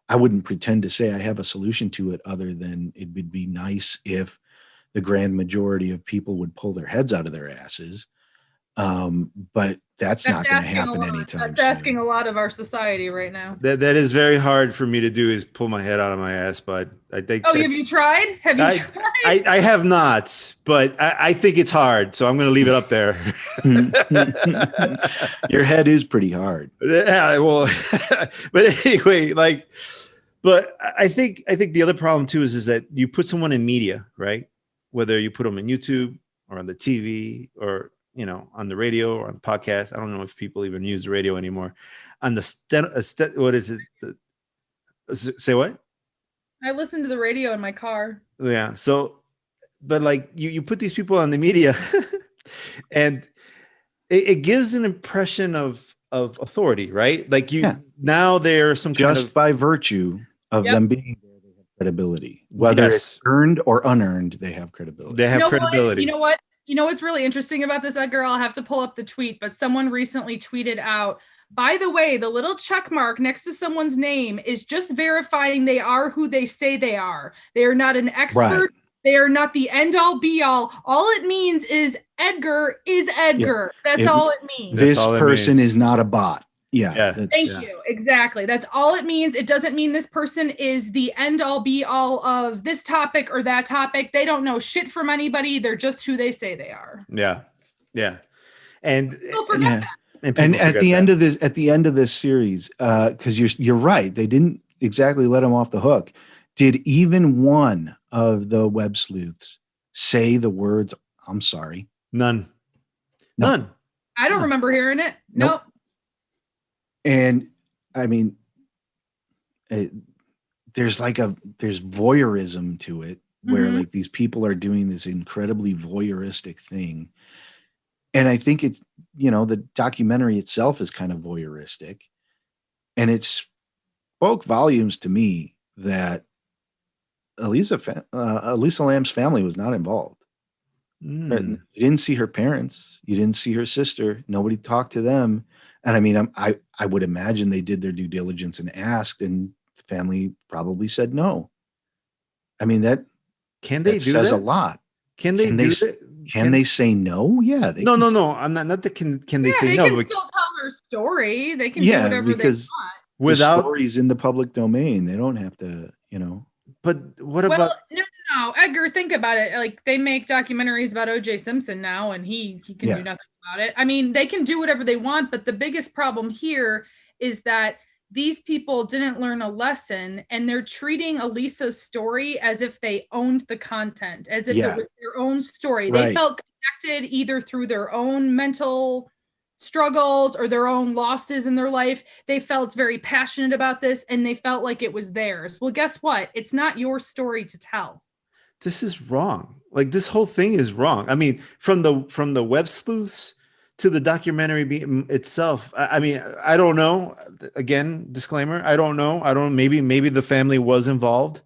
I wouldn't pretend to say I have a solution to it other than it would be nice if the grand majority of people would pull their heads out of their asses But that's not going to happen anytime soon. That's asking a lot of our society right now. That is very hard for me to do, is pull my head out of my ass, but I think. Oh, have you tried? Tried? I have not, but I think it's hard, so I'm going to leave it up there. Your head is pretty hard. Yeah, well, but anyway, but I think the other problem too is that you put someone in media, right? Whether you put them in YouTube or on the TV or on the radio or on the podcast. I don't know if people even use the radio anymore. On the what is it? Say what? I listen to the radio in my car. Yeah. So, but you put these people on the media, and it gives an impression of authority, right? Now they're some just by virtue of them being there, they have credibility. Whether it's earned or unearned, they have credibility. They have credibility. You know what? You know what's really interesting about this, Edgar? I'll have to pull up the tweet, but someone recently tweeted out, by the way, the little check mark next to someone's name is just verifying they are who they say they are. They are not an expert. Right. They are not the end all be all. All it means is Edgar is Edgar. Yeah. That's all it means. This person is not a bot. Yeah. Thank you. Exactly. That's all it means. It doesn't mean this person is the end all be all of this topic or that topic. They don't know shit from anybody. They're just who they say they are. Yeah. Yeah. And people forget that. And at the end of this series, because you're right, they didn't exactly let him off the hook. Did even one of the web sleuths say the words, "I'm sorry"? None. I don't remember hearing it. Nope. And I mean, there's voyeurism to it, where these people are doing this incredibly voyeuristic thing. And I think it's, the documentary itself is kind of voyeuristic, and it spoke volumes to me that Elisa Lam's family was not involved. You didn't see her parents. You didn't see her sister. Nobody talked to them. And I mean, I would imagine they did their due diligence and asked, and the family probably said no. I mean, that says a lot. Can they say no? Yeah. No. I'm not that can they say no? They can still tell their story. They can do whatever they want. Without the story's in the public domain, they don't have to, But what about? No, Edgar, think about it. They make documentaries about O.J. Simpson now, and he can do nothing about it. I mean, they can do whatever they want, but the biggest problem here is that these people didn't learn a lesson, and they're treating Elisa's story as if they owned the content, as if it was their own story. Right. They felt connected either through their own mental struggles or their own losses in their life. They felt very passionate about this, and they felt like it was theirs. Well, guess what? It's not your story to tell. This is wrong. This whole thing is wrong. I mean, from the web sleuths to the documentary itself. I mean, I don't know. Again, disclaimer. I don't know. Maybe the family was involved,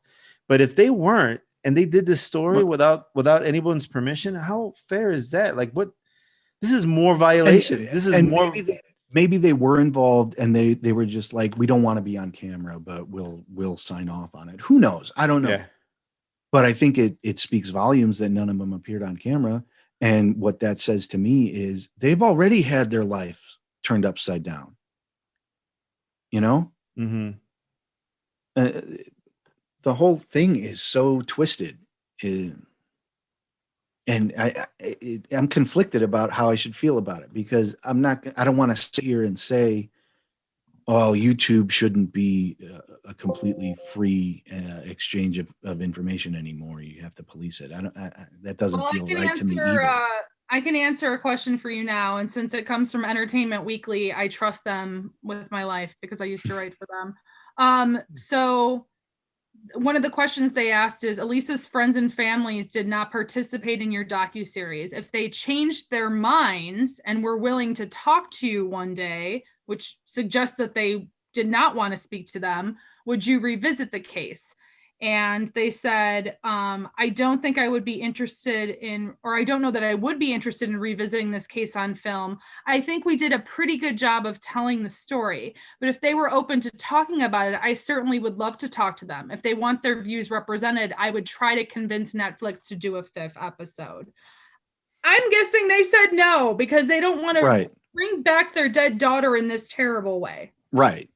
but if they weren't and they did this story without anyone's permission, how fair is that? What? This is more violation. Maybe they were involved, and they were just like, we don't want to be on camera, but we'll sign off on it. Who knows? I don't know. Yeah. But I think it speaks volumes that none of them appeared on camera. And what that says to me is they've already had their life turned upside down. Mm-hmm. The whole thing is so twisted. And I'm conflicted about how I should feel about it, because I don't want to sit here and say, oh, YouTube shouldn't be a completely free exchange of information anymore. You have to police it. That doesn't feel right to me either. I can answer a question for you now. And since it comes from Entertainment Weekly, I trust them with my life because I used to write for them. So one of the questions they asked is, Elisa's friends and families did not participate in your docuseries. If they changed their minds and were willing to talk to you one day, which suggests that they did not want to speak to them, would you revisit the case? And they said, I don't think I would be interested in, or I don't know that I would be interested in revisiting this case on film. I think we did a pretty good job of telling the story, but if they were open to talking about it, I certainly would love to talk to them. If they want their views represented, I would try to convince Netflix to do a 5th episode. I'm guessing they said no because they don't want to bring back their dead daughter in this terrible way. Right.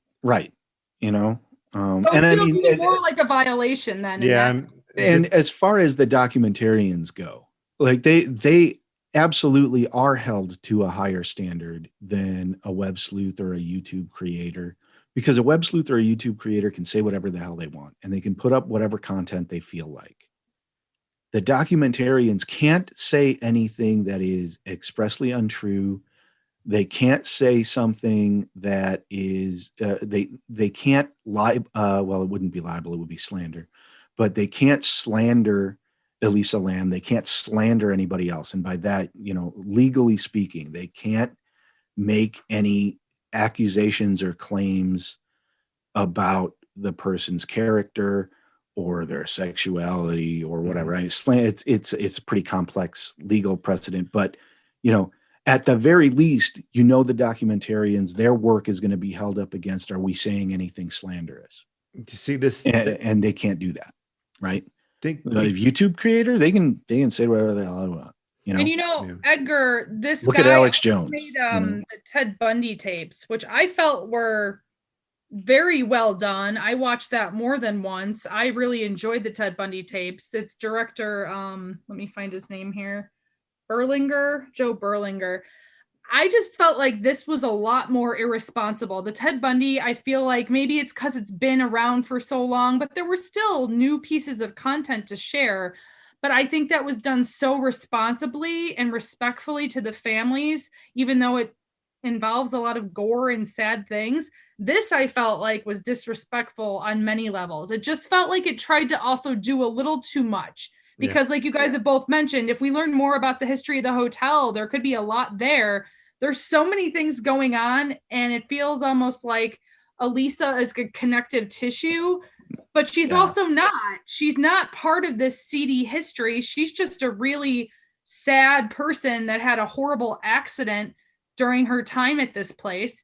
You know, and I mean, more like a violation then. Yeah. And as far as the documentarians go, like they absolutely are held to a higher standard than a web sleuth or a YouTube creator, because a web sleuth or a YouTube creator can say whatever the hell they want and they can put up whatever content they feel like. The documentarians can't say anything that is expressly untrue. They can't say something that is they can't lie. Well, it wouldn't be libel; it would be slander. But they can't slander Elisa Lam. They can't slander anybody else. And by that, legally speaking, they can't make any accusations or claims about the person's character or their sexuality or whatever. It's a pretty complex legal precedent, but at the very least, the documentarians, their work is going to be held up against, are we saying anything slanderous? You see this, and they can't do that, right? The YouTube creator, they can say whatever the hell they want. And Edgar, look at Alex Jones, made the Ted Bundy tapes, which I felt were very well done. I watched that more than once. I really enjoyed the Ted Bundy tapes. It's director, let me find his name here, Joe Berlinger. I just felt like this was a lot more irresponsible. The Ted Bundy, I feel like maybe it's because it's been around for so long, but there were still new pieces of content to share. But I think that was done so responsibly and respectfully to the families, even though it involves a lot of gore and sad things. This, I felt like, was disrespectful on many levels. It just felt like it tried to also do a little too much. Because like you guys have both mentioned, if we learn more about the history of the hotel, there could be a lot there. There's so many things going on, and it feels almost like Elisa is a connective tissue, but she's also not. She's not part of this seedy history. She's just a really sad person that had a horrible accident during her time at this place.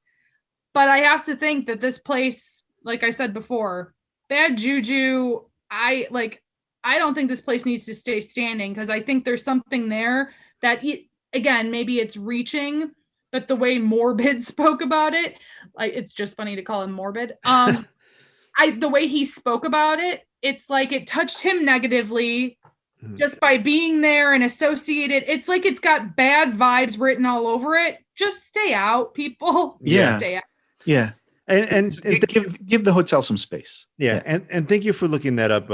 But I have to think that this place, like I said before, bad juju. I don't think this place needs to stay standing, because I think there's something there that, again, maybe it's reaching, but the way Morbid spoke about it, like, it's just funny to call him Morbid. The way he spoke about it, it's like it touched him negatively just by being there and associated. It's like it's got bad vibes written all over it. Just stay out, people. Yeah. Stay out. Yeah. And give the hotel some space. Yeah. And thank you for looking that up,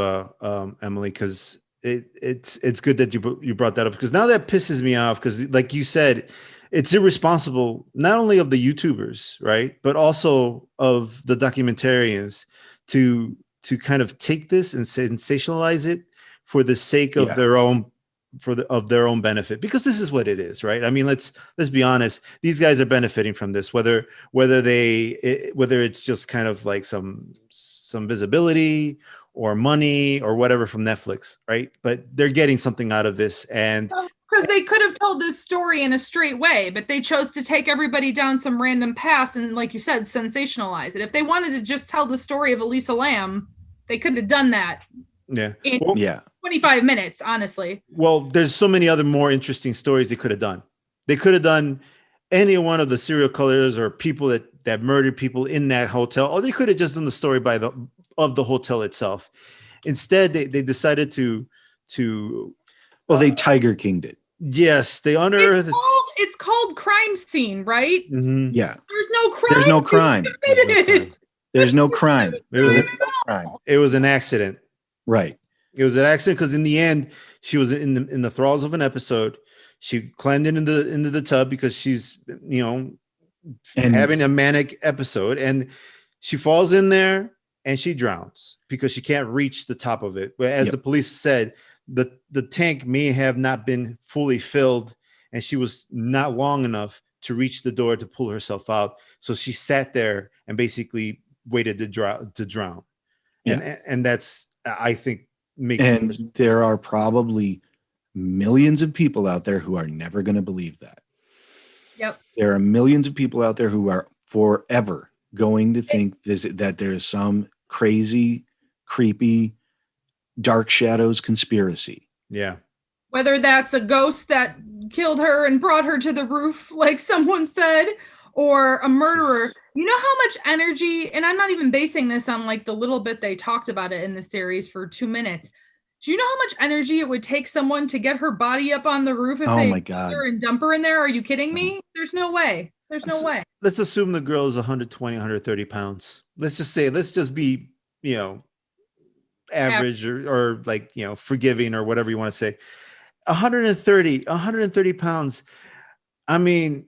Emilie, because it's good that you brought that up, because now that pisses me off, because like you said, it's irresponsible, not only of the YouTubers, right, but also of the documentarians to kind of take this and sensationalize it for the sake of their own benefit, because this is what it is, right? I mean, let's be honest. These guys are benefiting from this, whether it's just kind of like some visibility or money or whatever from Netflix, right? But they're getting something out of this, and because they could have told this story in a straight way, but they chose to take everybody down some random path and, like you said, sensationalize it. If they wanted to just tell the story of Elisa Lam, they could have done that. Yeah. In 25 minutes, honestly. Well, there's so many other more interesting stories they could have done. They could have done any one of the serial killers or people that murdered people in that hotel, or they could have just done the story of the hotel itself. Instead, they decided to they Tiger Kinged it. Yes, they unearthed. It's called Crime Scene, right? Mm-hmm. Yeah. There's no crime. There's no crime. There's no crime. It was an accident. Right. It was an accident because in the end, she was in the thralls of an episode. She climbed into the tub because she's having a manic episode, and she falls in there and she drowns because she can't reach the top of it. But as the police said, the tank may have not been fully filled, and she was not long enough to reach the door to pull herself out. So she sat there and basically waited to drown. Yeah. And that's, I think, and there are probably millions of people out there who are never going to believe that. Yep. There are millions of people out there who are forever going to think that there's some crazy, creepy, dark shadows conspiracy. Yeah. Whether that's a ghost that killed her and brought her to the roof, like someone said, or a murderer. You know how much energy, and I'm not even basing this on like the little bit they talked about it in the series for 2 minutes. Do you know how much energy it would take someone to get her body up on the roof if they kill her and dump her in there? Are you kidding me? There's no way. There's no way. Let's assume the girl is 120, 130 pounds. Let's just be, average or like, forgiving or whatever you want to say. 130 pounds. I mean,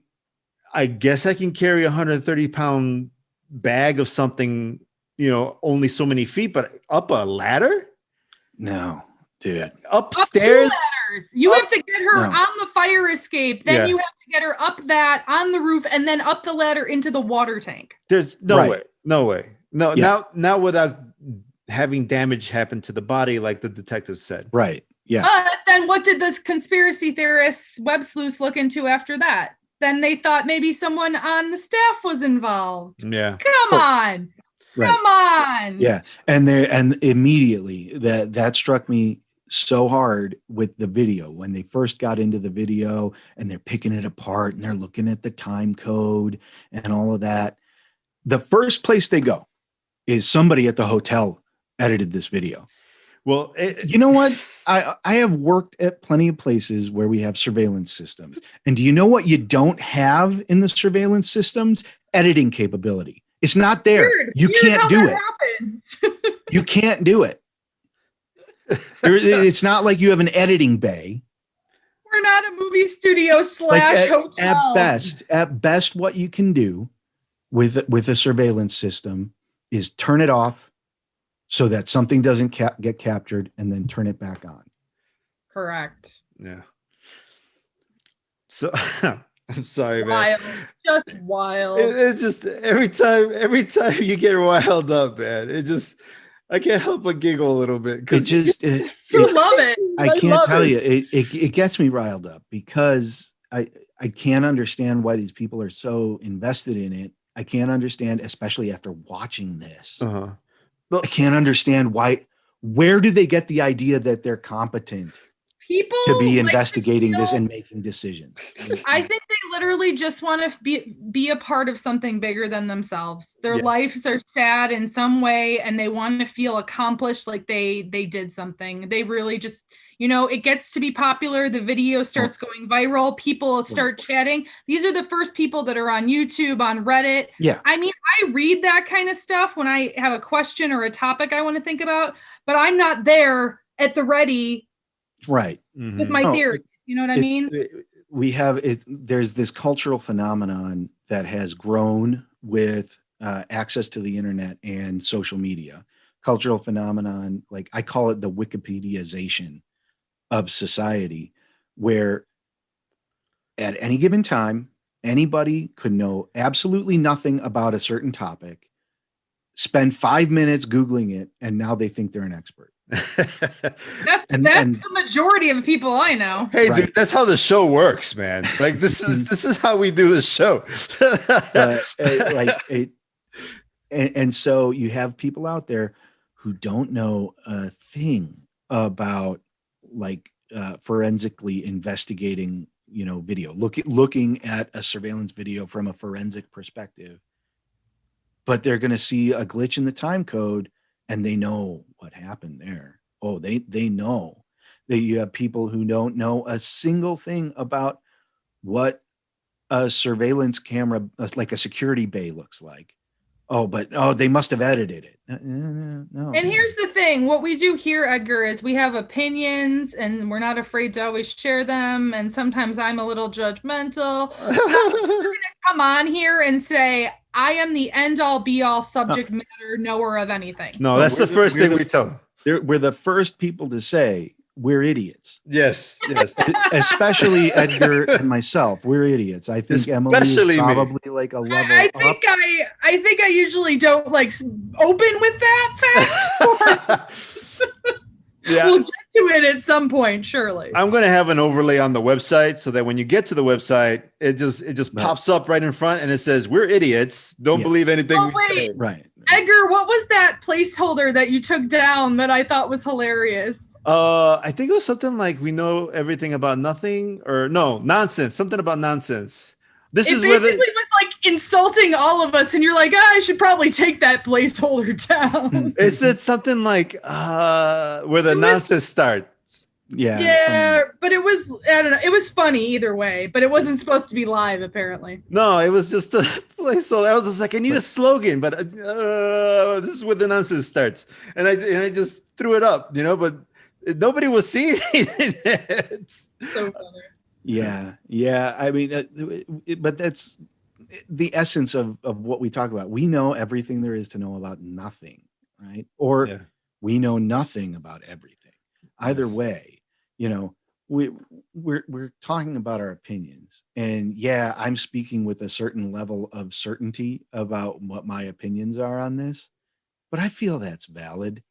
I guess I can carry a 130-pound bag of something, only so many feet, but up a ladder? No, dude. Upstairs? You have to get her on the fire escape. Then you have to get her up that on the roof and then up the ladder into the water tank. There's no way. No way. No, now without having damage happen to the body, like the detective said. Right. Yeah. Then what did this conspiracy theorists, web sleuths, look into after that? Then they thought maybe someone on the staff was involved. Yeah. Come on. Right. Come on. Yeah. And immediately that struck me so hard with the video when they first got into the video and they're picking it apart and they're looking at the time code and all of that. The first place they go is somebody at the hotel edited this video. Well, you know what? I have worked at plenty of places where we have surveillance systems. And do you know what you don't have in the surveillance systems? Editing capability. It's not there. You can't do it. You can't do it. It's not like you have an editing bay. We're not a movie studio / hotel. At best, what you can do with a surveillance system is turn it off so that something doesn't get captured and then turn it back on. Correct. Yeah. So I'm sorry, wild. Man. Just wild. It's just every time you get riled up, man, I can't help but giggle a little bit because you love it. I can't tell you. It gets me riled up because I can't understand why these people are so invested in it. I can't understand, especially after watching this. Uh-huh. I can't understand where do they get the idea that they're competent to be investigating this and making decisions? I think they literally just want to be a part of something bigger than themselves. Their lives are sad in some way and they want to feel accomplished, like they did something. They really just, it gets to be popular. The video starts going viral. People start chatting. These are the first people that are on YouTube, on Reddit. Yeah. I mean, I read that kind of stuff when I have a question or a topic I want to think about, but I'm not there at the ready. Right. With my theories. You know what I mean? There's this cultural phenomenon that has grown with access to the internet and social media. Cultural phenomenon, like I call it the Wikipediaization of society, where at any given time, anybody could know absolutely nothing about a certain topic, spend 5 minutes Googling it, and now they think they're an expert. That's the majority of people I know. Hey, dude, that's how the show works, man. Like this is how we do this show. And so you have people out there who don't know a thing about forensically investigating, video, looking at a surveillance video from a forensic perspective, but they're going to see a glitch in the time code and they know what happened there. Oh, they know that you have people who don't know a single thing about what a surveillance camera, like a security bay, looks like. They must have edited it. No. And here's the thing. What we do here, Edgar, is we have opinions and we're not afraid to always share them. And sometimes I'm a little judgmental. We're going to come on here and say, I am the end all be all subject matter knower of anything. No, that's the first thing we tell them. We're the first people to say we're idiots. Yes. Especially Edgar and myself. We're idiots. I think Emilie is probably like a level up. I think I usually don't open with that fact. Yeah. We'll get to it at some point, surely. I'm going to have an overlay on the website so that when you get to the website, it just pops up right in front and it says, "We're idiots. Don't believe anything we say." Right. Edgar, what was that placeholder that you took down that I thought was hilarious? I think it was something like we know everything about nothing, or no, nonsense. Something about nonsense. This It is where basically was like insulting all of us, and you're like, I should probably take that placeholder down. it said something like where the nonsense starts. Yeah, but it was, I don't know, it was funny either way, but it wasn't supposed to be live apparently. No, it was just a placeholder. I was just like, I need a slogan, but this is where the nonsense starts, and I just threw it up, but nobody was seeing it. So funny. Yeah. I mean, but that's the essence of what we talk about. We know everything there is to know about nothing, right? Or we know nothing about everything. Either way, we're talking about our opinions, and I'm speaking with a certain level of certainty about what my opinions are on this, but I feel that's valid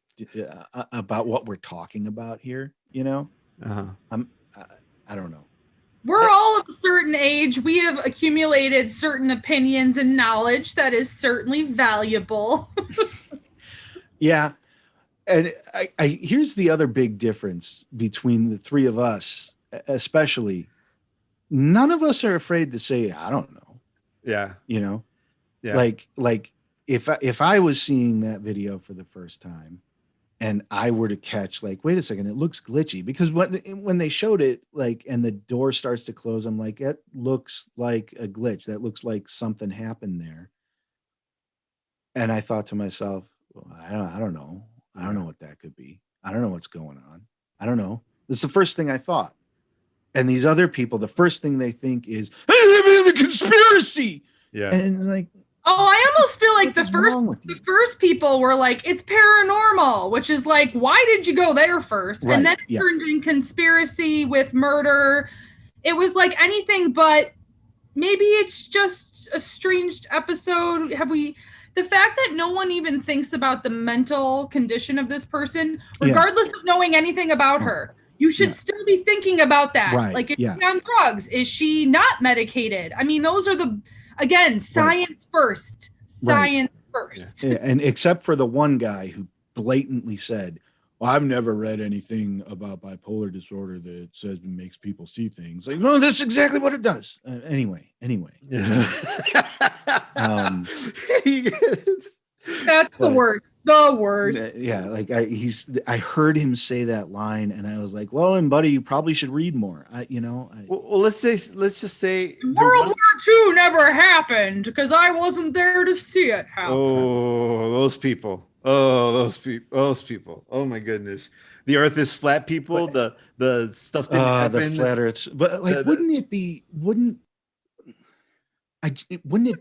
about what we're talking about here. I don't know. We're all of a certain age. We have accumulated certain opinions and knowledge that is certainly valuable. Yeah. And I here's the other big difference between the three of us, especially. None of us are afraid to say, I don't know. Yeah. Like if I was seeing that video for the first time and I were to catch like, wait a second, it looks glitchy, because when they showed it, like, and the door starts to close, I'm like, that looks like a glitch. That looks like something happened there. And I thought to myself, well, I don't know. I don't know what that could be. I don't know what's going on. I don't know. This is the first thing I thought. And these other people, the first thing they think is, hey, the conspiracy. Yeah. And like, oh, I almost feel like the first people were like, it's paranormal, which is like, why did you go there first? Right. And then it turned in conspiracy with murder. It was like anything but, maybe it's just a strange episode. The fact that no one even thinks about the mental condition of this person, regardless of knowing anything about her, you should still be thinking about that. Right. Like, is she on drugs? Is she not medicated? I mean, those are science first. Science first. Yeah. And except for the one guy who blatantly said, well, I've never read anything about bipolar disorder that says it makes people see things. Like, no, that's exactly what it does. Anyway. That's the worst. The worst. Yeah, like I heard him say that line, and I was like, "Well, and buddy, you probably should read more." Well, let's just say World War II never happened because I wasn't there to see it happen. Oh, those people. Oh my goodness. The Earth is flat. People. The stuff that happened. The flat Earths. But like, wouldn't it be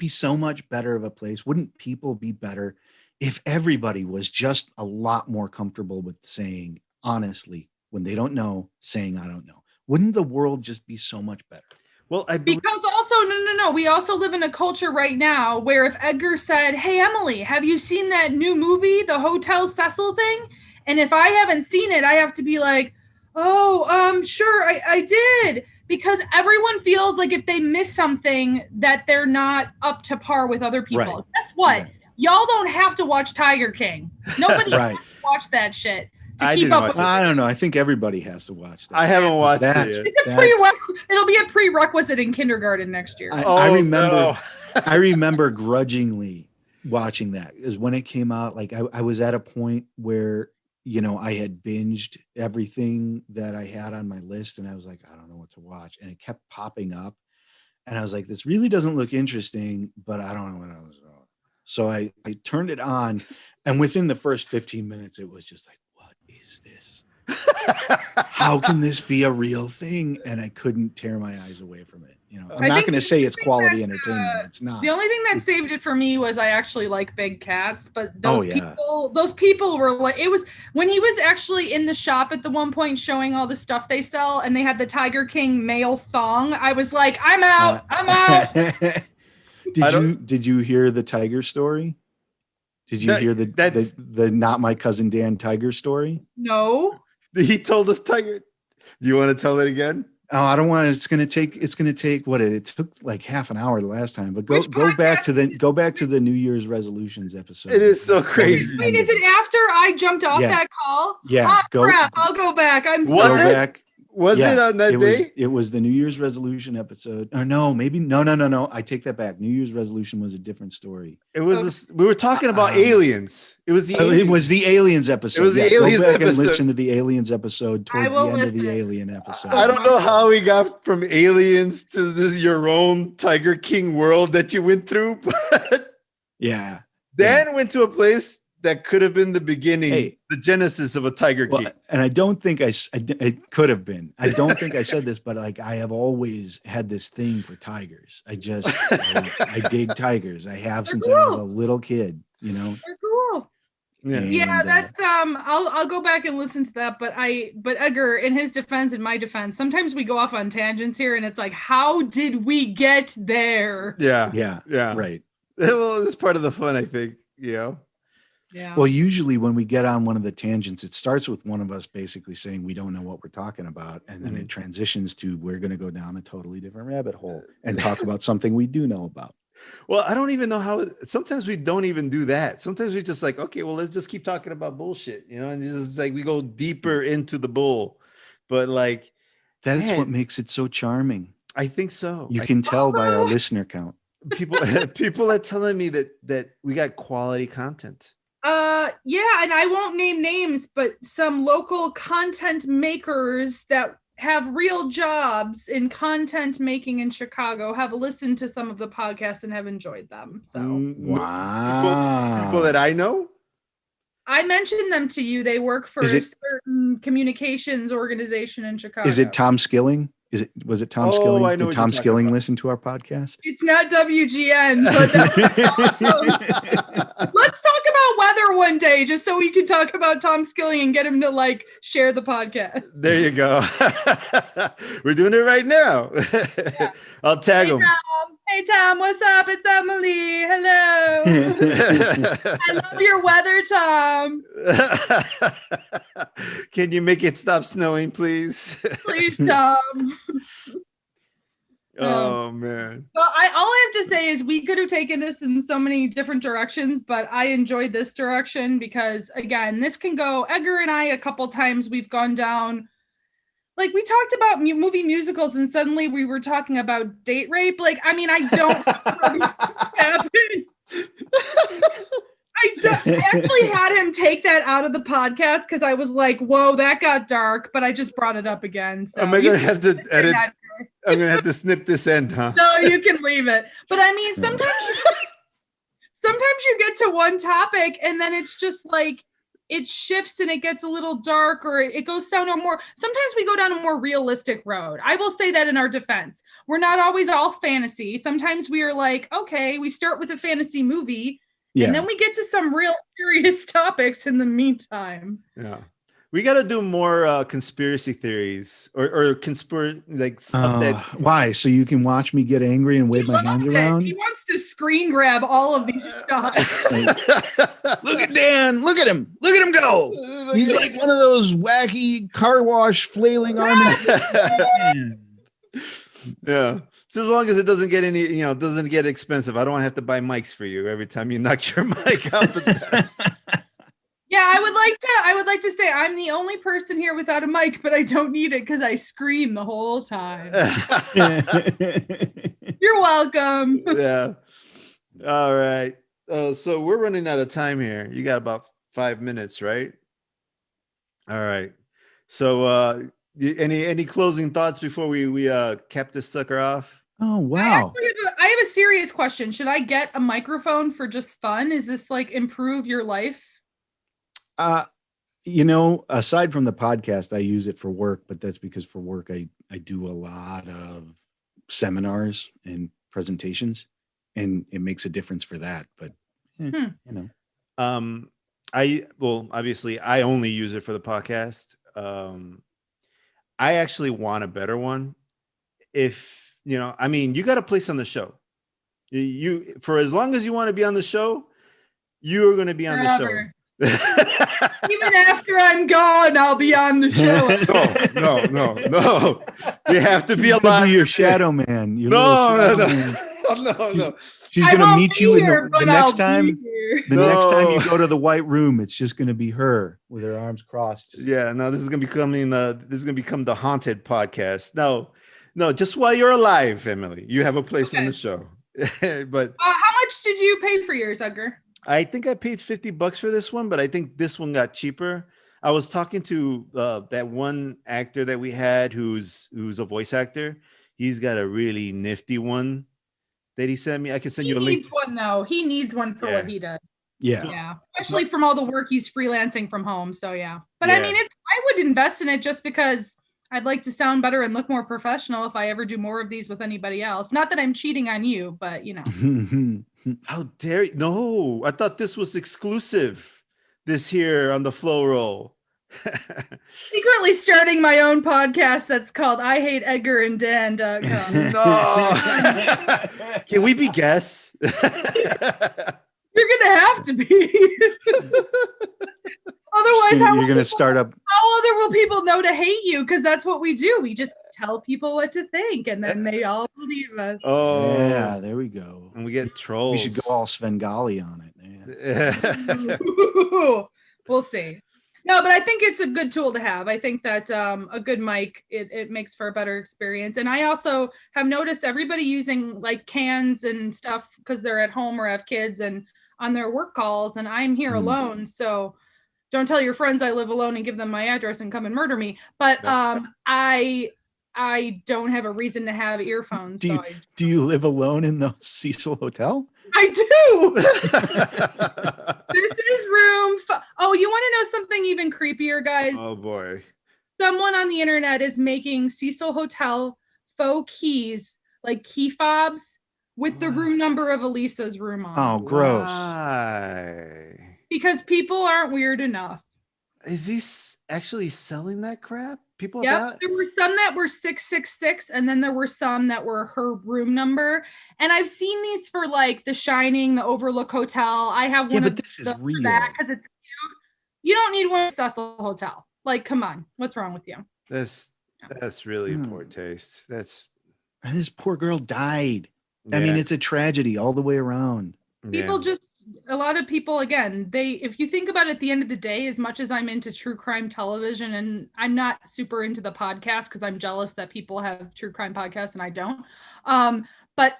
so much better of a place? Wouldn't people be better if everybody was just a lot more comfortable with saying honestly, when they don't know, saying I don't know? Wouldn't the world just be so much better? Well, because also no. We also live in a culture right now where if Edgar said, "Hey Emily, have you seen that new movie, the Hotel Cecil thing?" And if I haven't seen it, I have to be like, "Oh, sure, I did." Because everyone feels like if they miss something that they're not up to par with other people. Right. Guess what? Yeah. Y'all don't have to watch Tiger King. Nobody has to watch that shit to keep up with it. I don't know. I think everybody has to watch that. I haven't watched it yet. It'll be a prerequisite in kindergarten next year. I remember grudgingly watching that, because when it came out, like I was at a point where I had binged everything that I had on my list, and I was like, I don't know what to watch. And it kept popping up. And I was like, this really doesn't look interesting, but I don't know what I was doing. So I turned it on, and within the first 15 minutes, it was just like, what is this? How can this be a real thing? And I couldn't tear my eyes away from it. I'm not going to say it's quality entertainment. It's not. The only thing that saved it for me was I actually like big cats, but those people were like, it was when he was actually in the shop at the one point showing all the stuff they sell, and they had the Tiger King male thong. I was like, I'm out. Did you hear the tiger story? Did you hear the not my cousin Dan tiger story? No. He told us tiger. Do you want to tell it again? Oh, I don't want to. It's going to take what it took like half an hour the last time, but go back to the New Year's resolutions episode. It is so crazy. Wait, is it after I jumped off that call? Yeah. Crap. I'll go back. Was it on that day? It was the New Year's resolution episode. Or no, maybe no. I take that back. New Year's resolution was a different story. It was we were talking about aliens. It was the aliens. It was the aliens episode. It was the aliens go back episode. And listen to the aliens episode towards the end of the alien episode. I don't know how we got from aliens to this your own Tiger King world that you went through, but Dan went to a place that could have been the beginning, the genesis of a Tiger King. And I don't think it could have been. I don't think I said this, but like I have always had this thing for tigers. I dig tigers. I have since I was a little kid, you know. They're cool. Yeah, that's I'll go back and listen to that, but Edgar, in his defense, in my defense, sometimes we go off on tangents here and it's like, how did we get there? Yeah. Right. Well, it's part of the fun, I think, you know. Yeah. Well, usually when we get on one of the tangents, it starts with one of us basically saying we don't know what we're talking about. And then it transitions to we're going to go down a totally different rabbit hole and talk about something we do know about. Well, I don't even know how. Sometimes we don't even do that. Sometimes we just like, okay, well, let's just keep talking about bullshit, you know, and it's just like we go deeper into the bull. But like, that's what makes it so charming. I think so. You can tell by our listener count. People are telling me that we got quality content. Yeah, and I won't name names, but some local content makers that have real jobs in content making in Chicago have listened to some of the podcasts and have enjoyed them. So wow. People that I know? I mentioned them to you. They work for a certain communications organization in Chicago. Is it Tom Skilling? Was it Tom Skilling? I know. Did Tom Skilling listen to our podcast? It's not WGN, but let's talk about weather one day, just so we can talk about Tom Skilling and get him to like share the podcast. There you go. We're doing it right now. Yeah. I'll tag him. Hey Tom, what's up? It's Emilie. Hello. I love your weather, Tom. Can you make it stop snowing, please? Please, Tom. Oh man. Well, all I have to say is we could have taken this in so many different directions, but I enjoyed this direction because again, this can go. Edgar and I, a couple times we've gone down. Like we talked about movie musicals and suddenly we were talking about date rape. Like, I mean, I don't happen. I actually had him take that out of the podcast because I was like, whoa, that got dark, but I just brought it up again. So am I going to have to edit? I'm going to have to snip this end, huh? No, you can leave it. But I mean, sometimes you get to one topic and then it's just like, it shifts and it gets a little dark or it goes down sometimes we go down a more realistic road. I will say that in our defense. We're not always all fantasy. Sometimes we are like, okay, we start with a fantasy movie and then we get to some real serious topics in the meantime. Yeah. We got to do more conspiracy theories or like stuff that. Why? So you can watch me get angry and wave my hands around? He wants to screen grab all of these shots. Look at Dan. Look at him. Look at him go. He's like one of those wacky car wash flailing arms. Yeah. So as long as it doesn't get doesn't get expensive. I don't have to buy mics for you every time you knock your mic out the desk. Yeah, I would like to say I'm the only person here without a mic, but I don't need it because I scream the whole time. You're welcome. Yeah. All right. So we're running out of time here. You got about 5 minutes, right? All right. So any closing thoughts before we cap this sucker off? Oh wow. I have a serious question. Should I get a microphone for just fun? Is this like improve your life? Aside from the podcast, I use it for work, but that's because for work, I do a lot of seminars and presentations and it makes a difference for that. But, obviously I only use it for the podcast. I actually want a better one. If, you got a place on the show. You for as long as you want to be on the show, you are going to be on the show. Even after I'm gone, I'll be on the show. No. You have to be alive. Be your shadow man. Your No. She's going to meet you in the next time. Next time you go to the White Room, it's just going to be her with her arms crossed. Yeah, no, this is going to become the haunted podcast. No, just while you're alive, Emilie, you have a place on the show. But how much did you pay for yours, Edgar? I think I paid $50 for this one, but I think this one got cheaper. I was talking to that one actor that we had who's a voice actor. He's got a really nifty one that he sent me. I can send you a link. He needs one though. He needs one for what he does. Yeah. Especially from all the work he's freelancing from home. So yeah. But I mean, I would invest in it just because I'd like to sound better and look more professional if I ever do more of these with anybody else. Not that I'm cheating on you, but you know. How dare you? No, I thought this was exclusive this here on the Flow Roll. Secretly starting my own podcast that's called I Hate Edgar and Dan. No. Can we be guests? You're gonna have to be. Otherwise, you're gonna start up. How other will people know to hate you? Because that's what we do. We just tell people what to think, and then they all believe us. Oh, yeah, there we go. And we get trolls. We should go all Svengali on it. We'll see. No, but I think it's a good tool to have. I think that a good mic, it makes for a better experience. And I also have noticed everybody using like cans and stuff because they're at home or have kids and on their work calls. And I'm here alone. So don't tell your friends I live alone and give them my address and come and murder me. But I don't have a reason to have earphones. Do you live alone in the Cecil Hotel? I do. This is room. Oh, you want to know something even creepier, guys? Oh boy. Someone on the internet is making Cecil Hotel faux keys, like key fobs, with the room number of Elisa's room on. Oh, gross. Why? Because people aren't weird enough. Is he actually selling that crap? People there were some that were 666 and then there were some that were her room number. And I've seen these for like The Shining, the Overlook Hotel. I have one but this is real because it's cute. You don't need one at Cecil Hotel. Like, come on. What's wrong with you? That's really poor taste. And this poor girl died. I mean, it's a tragedy all the way around. People a lot of people, again, if you think about it, at the end of the day, as much as I'm into true crime television, and I'm not super into the podcast because I'm jealous that people have true crime podcasts and I don't. But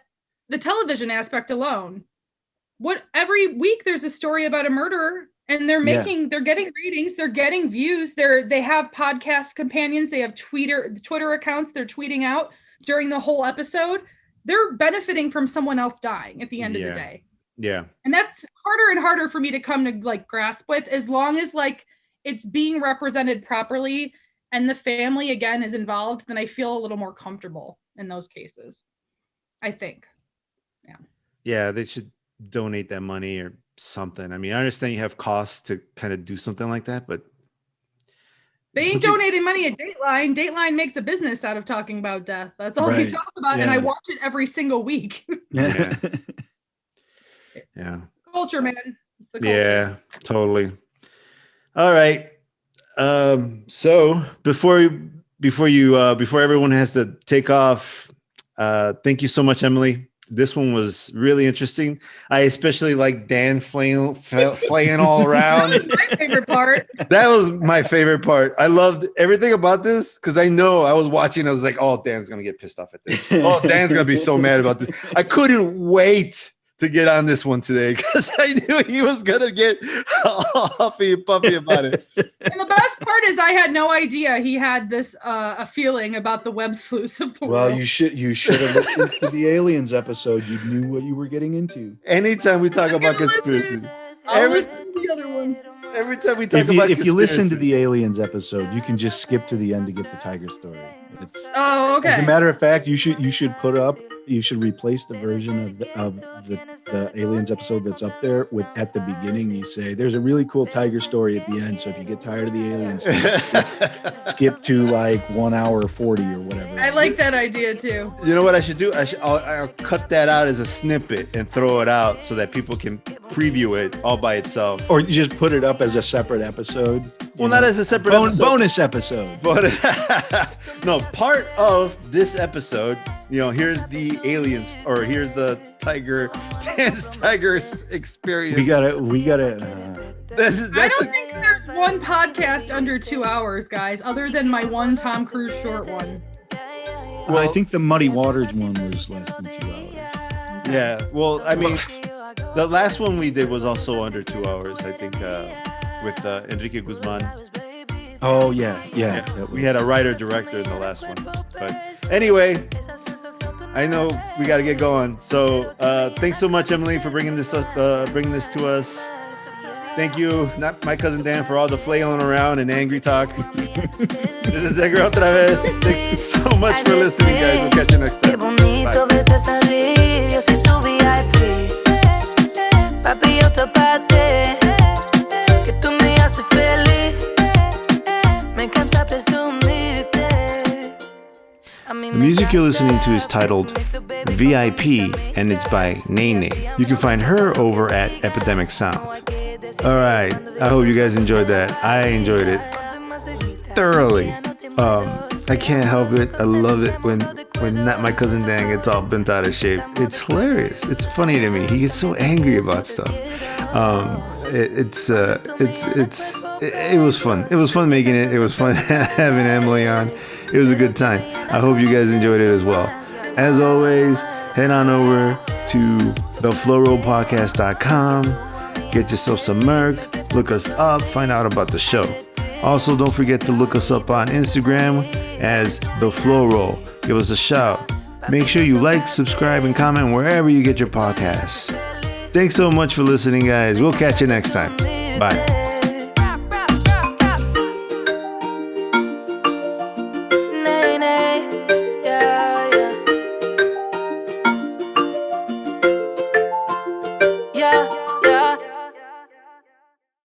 the television aspect alone, every week there's a story about a murderer and they're getting ratings, they're getting views, they have podcast companions, they have Twitter accounts, they're tweeting out during the whole episode. They're benefiting from someone else dying at the end of the day. Yeah. And that's harder and harder for me to come to like grasp with, as long as like it's being represented properly and the family again is involved, then I feel a little more comfortable in those cases, I think. Yeah. Yeah, they should donate that money or something. I mean, I understand you have costs to kind of do something like that, but they ain't donating money at Dateline. Dateline makes a business out of talking about death. That's all they talk about. And I watch it every single week. Yeah. Yeah. Culture, man. It's the culture. Yeah, totally. All right. So before everyone has to take off, thank you so much, Emilie. This one was really interesting. I especially like Dan flaying all around. That was my favorite part. That was my favorite part. I loved everything about this because I know I was watching. I was like, oh, Dan's going to get pissed off at this. Oh, Dan's going to be so mad about this. I couldn't wait to get on this one today because I knew he was going to get huffy and puffy about it. And the best part is I had no idea he had this a feeling about the web sleuths of the world. Well, you should have listened to the aliens episode. You knew what you were getting into. Anytime we talk about conspiracy. Every time we talk about conspiracy. If you listen to the aliens episode, you can just skip to the end to get the tiger story. Okay. As a matter of fact, you should put up you should replace the version of the Aliens episode that's up there with, at the beginning, you say, there's a really cool tiger story at the end. So if you get tired of the aliens, skip to like 1 hour 40 or whatever. I like that idea too. You know what I should do? I'll cut that out as a snippet and throw it out so that people can preview it all by itself. Or you just put it up as a separate episode. Well, not as a separate episode. Bonus episode. But no, part of this episode, here's the aliens, or here's the dance tigers experience. We gotta. I don't think there's one podcast under 2 hours, guys, other than my one Tom Cruise short one. Well, I think the Muddy Waters one was less than 2 hours. Yeah. Well, I mean, the last one we did was also under 2 hours, I think, with Enrique Guzman. Oh, yeah. We had a writer-director in the last one. But anyway, I know we got to get going. So thanks so much, Emilie, for bringing this to us. Thank you, not my cousin Dan, for all the flailing around and angry talk. This is Edgar OtraVez. Thanks so much for listening, guys. We'll catch you next time. The music you're listening to is titled VIP, and it's by Nene. You can find her over at Epidemic Sound. All right, I hope you guys enjoyed that. I enjoyed it thoroughly. I can't help it. I love it when not my cousin Dan gets all bent out of shape. It's hilarious. It's funny to me. He gets so angry about stuff. It was fun. It was fun making it. It was fun having Emilie on. It was a good time. I hope you guys enjoyed it as well. As always, head on over to theflowrollpodcast.com. Get yourself some merch. Look us up. Find out about the show. Also, don't forget to look us up on Instagram as The Flow Roll. Give us a shout. Make sure you like, subscribe, and comment wherever you get your podcasts. Thanks so much for listening, guys. We'll catch you next time. Bye.